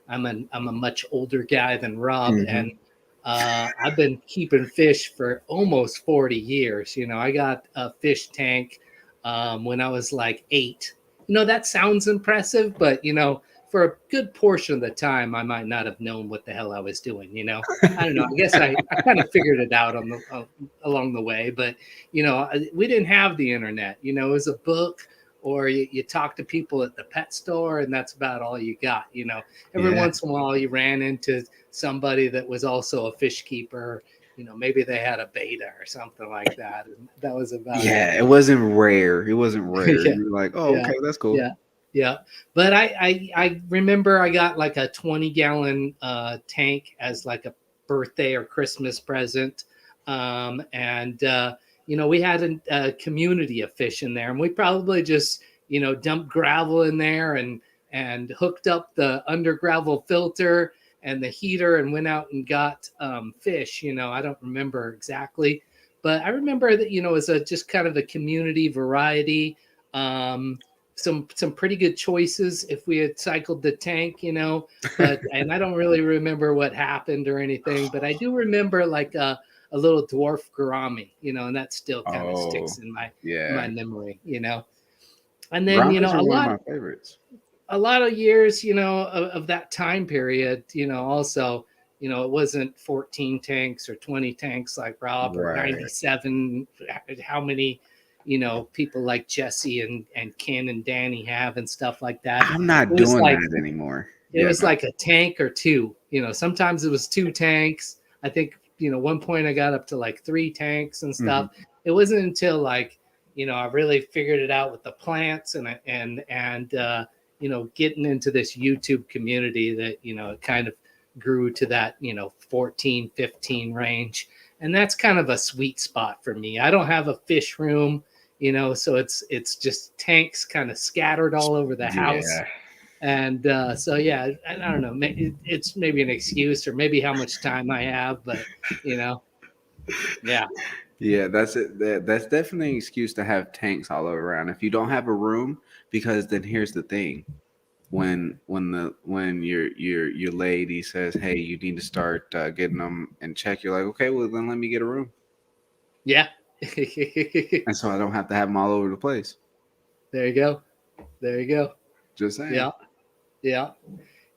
I'm a much older guy than Rob, and Hmm. I've been keeping fish for almost 40 years. I got a fish tank when I was like 8. That sounds impressive, but for a good portion of the time, I might not have known what the hell I was doing. I don't know. I guess I kind of figured it out along the way, but we didn't have the internet. It was a book, or you talk to people at the pet store, and that's about all you got. Every Yeah. once in a while, you ran into somebody that was also a fish keeper. Maybe they had a beta or something like that, and that was about it. Yeah, it wasn't rare. It wasn't rare. Yeah, You're like, oh, yeah, okay, that's cool. yeah, yeah. But I remember I got like a 20-gallon tank as like a birthday or Christmas present, and we had a community of fish in there, and we probably just dumped gravel in there and hooked up the under gravel filter and the heater and went out and got fish. I don't remember exactly, but I remember that it was just kind of a community variety. Some pretty good choices if we had cycled the tank, but and I don't really remember what happened or anything, but I do remember like a little dwarf gourami, and that still kind of Oh, sticks in my yeah. memory. And then Brahmas are one of my favorites. a lot of years, of that time period, also, it wasn't 14 tanks or 20 tanks like Rob, or Right. 97. How many, people like Jesse and Ken and Danny have and stuff like that. I'm not It was doing like that anymore. it Yeah, was no. like a tank or two. Sometimes it was 2 tanks. I think one point I got up to like 3 tanks and Mhm. stuff. It wasn't until like I really figured it out with the plants and getting into this YouTube community that it kind of grew to that 14, 15 range, and that's kind of a sweet spot for me. I don't have a fish room, so it's just tanks kind of scattered all over the house. Yeah. And so yeah, I don't know, it's maybe an excuse, or maybe how much time I have, but yeah. Yeah, that's it. That's definitely an excuse to have tanks all over around. If you don't have a room, because then here's the thing. When your lady says, "Hey, you need to start getting them in check," you're like, "Okay, well then let me get a room." Yeah. And so I don't have to have them all over the place. There you go. There you go. Just saying. Yeah. Yeah.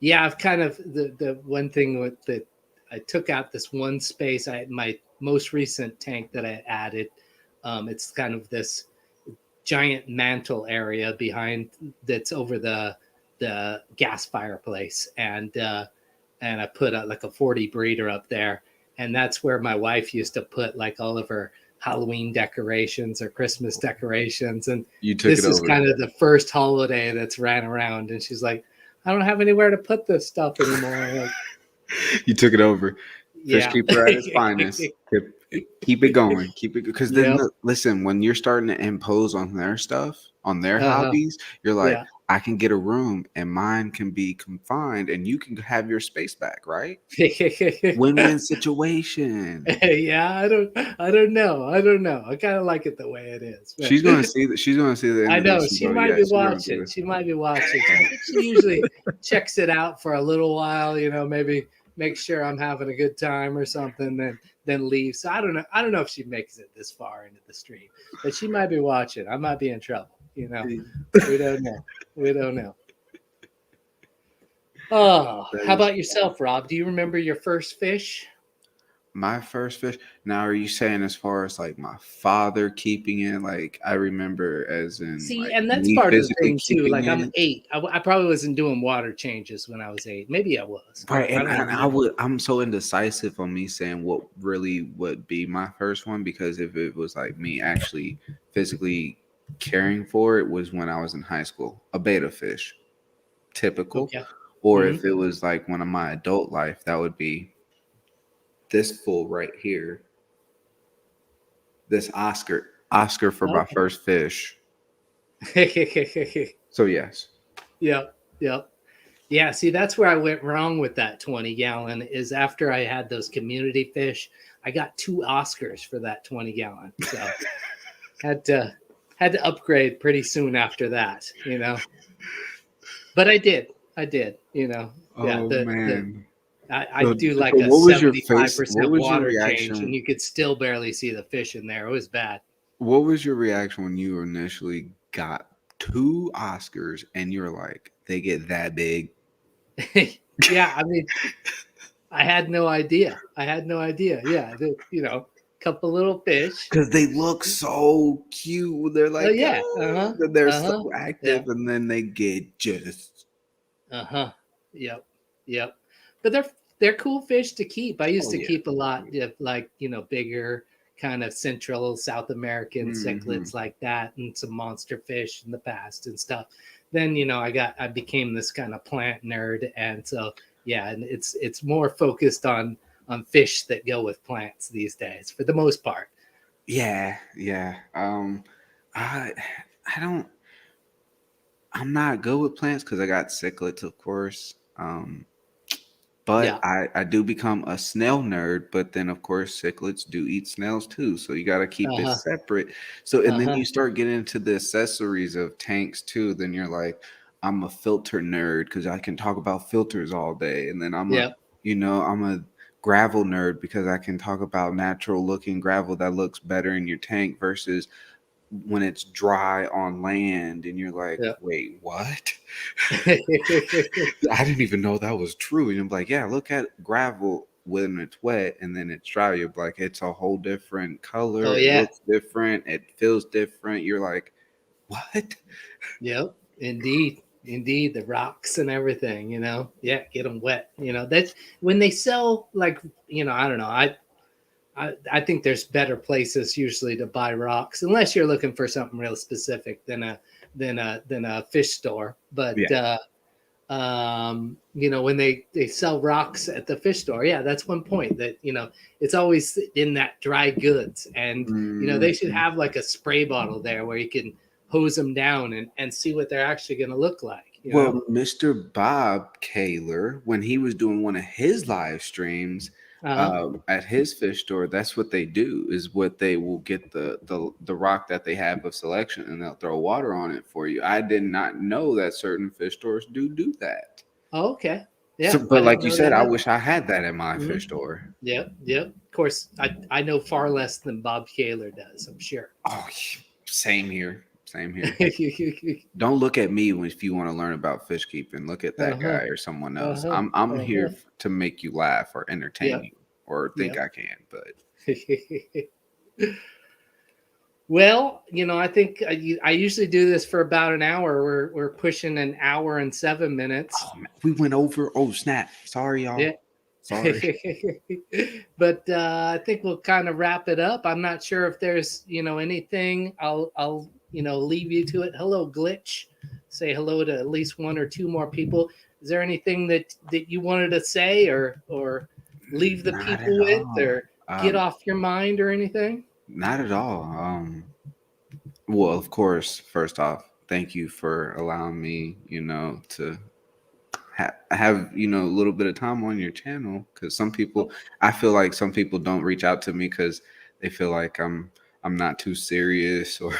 Yeah. I've kind of the one thing with that, I took out this one space. My most recent tank that I added. It's kind of this giant mantle area behind, that's over the gas fireplace, and I put like a 40 breeder up there, and that's where my wife used to put like all of her Halloween decorations or Christmas decorations. And You took it this is over. kind of the first holiday that's ran around, and she's like, I don't have anywhere to put this stuff anymore. I'm like, You took it over. Fish yeah. keeper at its finest. Keep it going. Keep it because then Yep. listen, when you're starting to impose on their stuff, on their Uh-huh. hobbies, you're like, Yeah. I can get a room and mine can be confined and you can have your space back, right? Win-win situation. Yeah, I don't know. I kind of like it the way it is. But She's gonna see that. She's gonna see the end I of know this and she go, might be "Yes, we're gonna do watching. this." She might be watching. I think she usually checks it out for a little while, maybe make sure I'm having a good time or something, then leave. So I don't know. I don't know if she makes it this far into the stream, but she might be watching. I might be in trouble. We don't know. We don't know. Oh, That how is about yourself, Rob? Do you remember your first fish? my first fish. Now, are you saying as far as like my father keeping it? Like I remember, as in See, like and that's me part of the physically thing too. keeping Like I'm it? 8. I probably wasn't doing water changes when I was 8. Maybe I was. Right, I and, don't and even I know. would. I'm so indecisive on me saying what really would be my first one because if it was like me actually physically caring for it was when I was in high school, a beta fish, typical. Okay. Or Hmm. if it was like one of my adult life, that would be this fool right here. This Oscar for my Okay. first fish. So yes. Yep. Yep. Yeah. See, that's where I went wrong with that 20-gallon. Is after I had those community fish, I got 2 Oscars for that 20-gallon. So had to had to upgrade pretty soon after that. But I did. I did. Yeah. Oh The man. I So, do so like a what was your face? What 75% was your water change, and reaction? you could still barely see the fish in there. It was bad. What was your reaction when you initially got two Oscars and you're like, they get that big? Yeah, I mean, I had no idea. I had no idea. Yeah, couple little fish. Because they look so cute. They're Oh like, yeah. oh, they're so Yeah. active, and then they get just, Uh-huh. Yep. Yep. But they're cool fish to keep. I used oh to yeah. keep a lot of like, bigger kind of Central South American Hmm. cichlids like that and some monster fish in the past and stuff. Then, I became this kind of plant nerd, and so yeah, and it's more focused on fish that go with plants these days for the most part. Yeah, yeah. I, I don't. I'm not good with plants because I got cichlids, of course. But Yeah. I do become a snail nerd, but then of course cichlids do eat snails too. So you gotta keep it Uh-huh. separate. So and then Uh-huh. you start getting into the accessories of tanks too. Then you're like, I'm a filter nerd because I can talk about filters all day. And then Yep. I'm a gravel nerd because I can talk about natural looking gravel that looks better in your tank versus when it's dry on land and you're like, Yep. wait, what? I didn't even know that was true. And I'm like, yeah, look at gravel when it's wet and then it's dry. You're like, it's a whole different color. Oh It yeah. looks different. It feels different. You're like, what? Yep, indeed, indeed, the rocks and everything, yeah, get them wet. That's when they sell like, I don't know. I think there's better places usually to buy rocks, unless you're looking for something real specific than a fish store. But Yeah. when they sell rocks at the fish store, yeah, that's one point that it's always in that dry goods, and they should Mhm. have like a spray bottle there where you can hose them down and see what they're actually going to look like. Well, Mr. Bob Kaler, when he was doing one of his live streams Uh-huh. at his fish store, that's what they do. Is what they will get the rock that they have of selection, and they'll throw water on it for you. I did not know that certain fish stores do that. Oh, okay. So, Yeah, I but didn't like you know said, that I either. wish I had that at my Hmm. fish store. Yep, yep. Of course, I know far less than Bob Kaler does, I'm sure. Oh, same here. Same here. Don't look at me if you want to learn about fish keeping. Look at that Uh-huh. guy or someone else. Uh-huh. I'm here Uh-huh. to make you laugh or entertain Yep. you or think Yep. I can. But Well, I think I usually do this for about an hour. We're pushing an hour and 7 minutes. oh man, we went over. Oh snap! Sorry, Yeah. y'all. Sorry. But I think we'll kind of wrap it up. I'm not sure if there's anything. I'll leave you to it. Hello, Glitch. Say hello to at least one or two more people. Is there anything that you wanted to say or leave the Not at people with all. or get off your mind or anything? Not at all. Well, of course. First off, thank you for allowing me. To have a little bit of time on your channel because some people, Oh, I feel like some people don't reach out to me because they feel like I'm not too serious or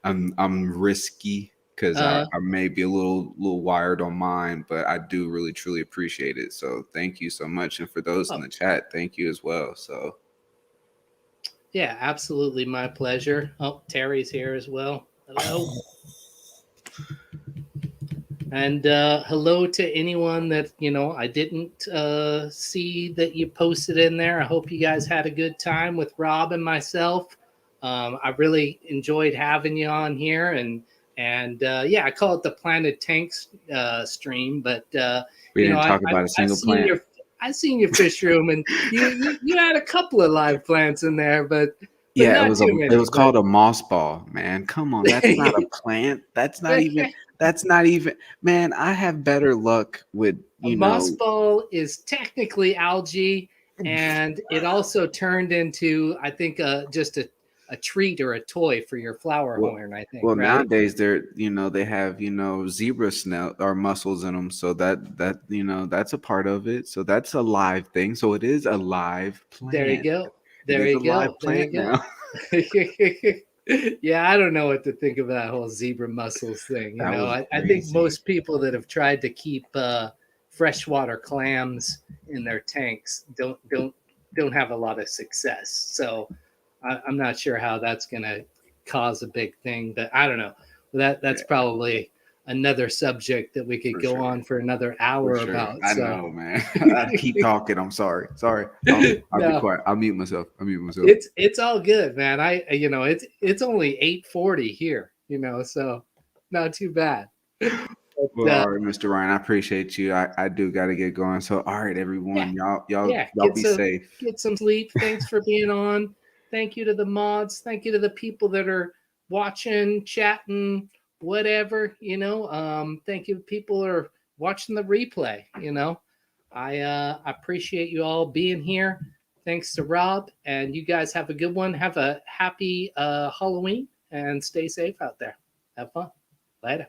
I'm risky because uh, I may be a little wired on mine, but I do really truly appreciate it. So thank you so much, and for those in oh, the chat, thank you as well. So yeah, absolutely, my pleasure. Oh, Terry's here as well. Hello. And hello to anyone that I didn't see that you posted in there. I hope you guys had a good time with Rob and myself. I really enjoyed having you on here, and yeah, I call it the Planet Tanks stream. But we didn't I, talk about a I've single seen plant. your fish room, and you had a couple of live plants in there, but Yeah, not too it many. was called a moss ball, man. Come on, that's not a plant. That's not even man, I have better luck with, A moss ball is technically algae, and it also turned into, I think, just a treat or a toy for your flower well, horn. I think, well right? nowadays they have, zebra snout or mussels in them, so that's a part of it. So that's a live thing. So it is a live There you plant. go. It There is a you live go. There plant you now. go. Yeah, I don't know what to think of that whole zebra mussels thing. That was I think crazy. most people that have tried to keep freshwater clams in their tanks don't have a lot of success. So I'm not sure how that's going to cause a big thing, but I don't know. That's probably another subject that we could go on for another hour about. I So. know, man. I keep talking. I'm sorry. I'll be quiet. I'll mute myself. It's all good, man. It's only 8:40 here, so not too bad. Well, all right, Mr. Ryan, I appreciate you. I do got to get going. So, all right, everyone, y'all be safe. Get some sleep. Thanks for being on. Thank you to the mods. Thank you to the people that are watching, chatting, whatever. Thank you to people that are watching the replay. I appreciate you all being here. Thanks to Rob, and you guys have a good one. Have a happy Halloween and stay safe out there. Have fun. Later.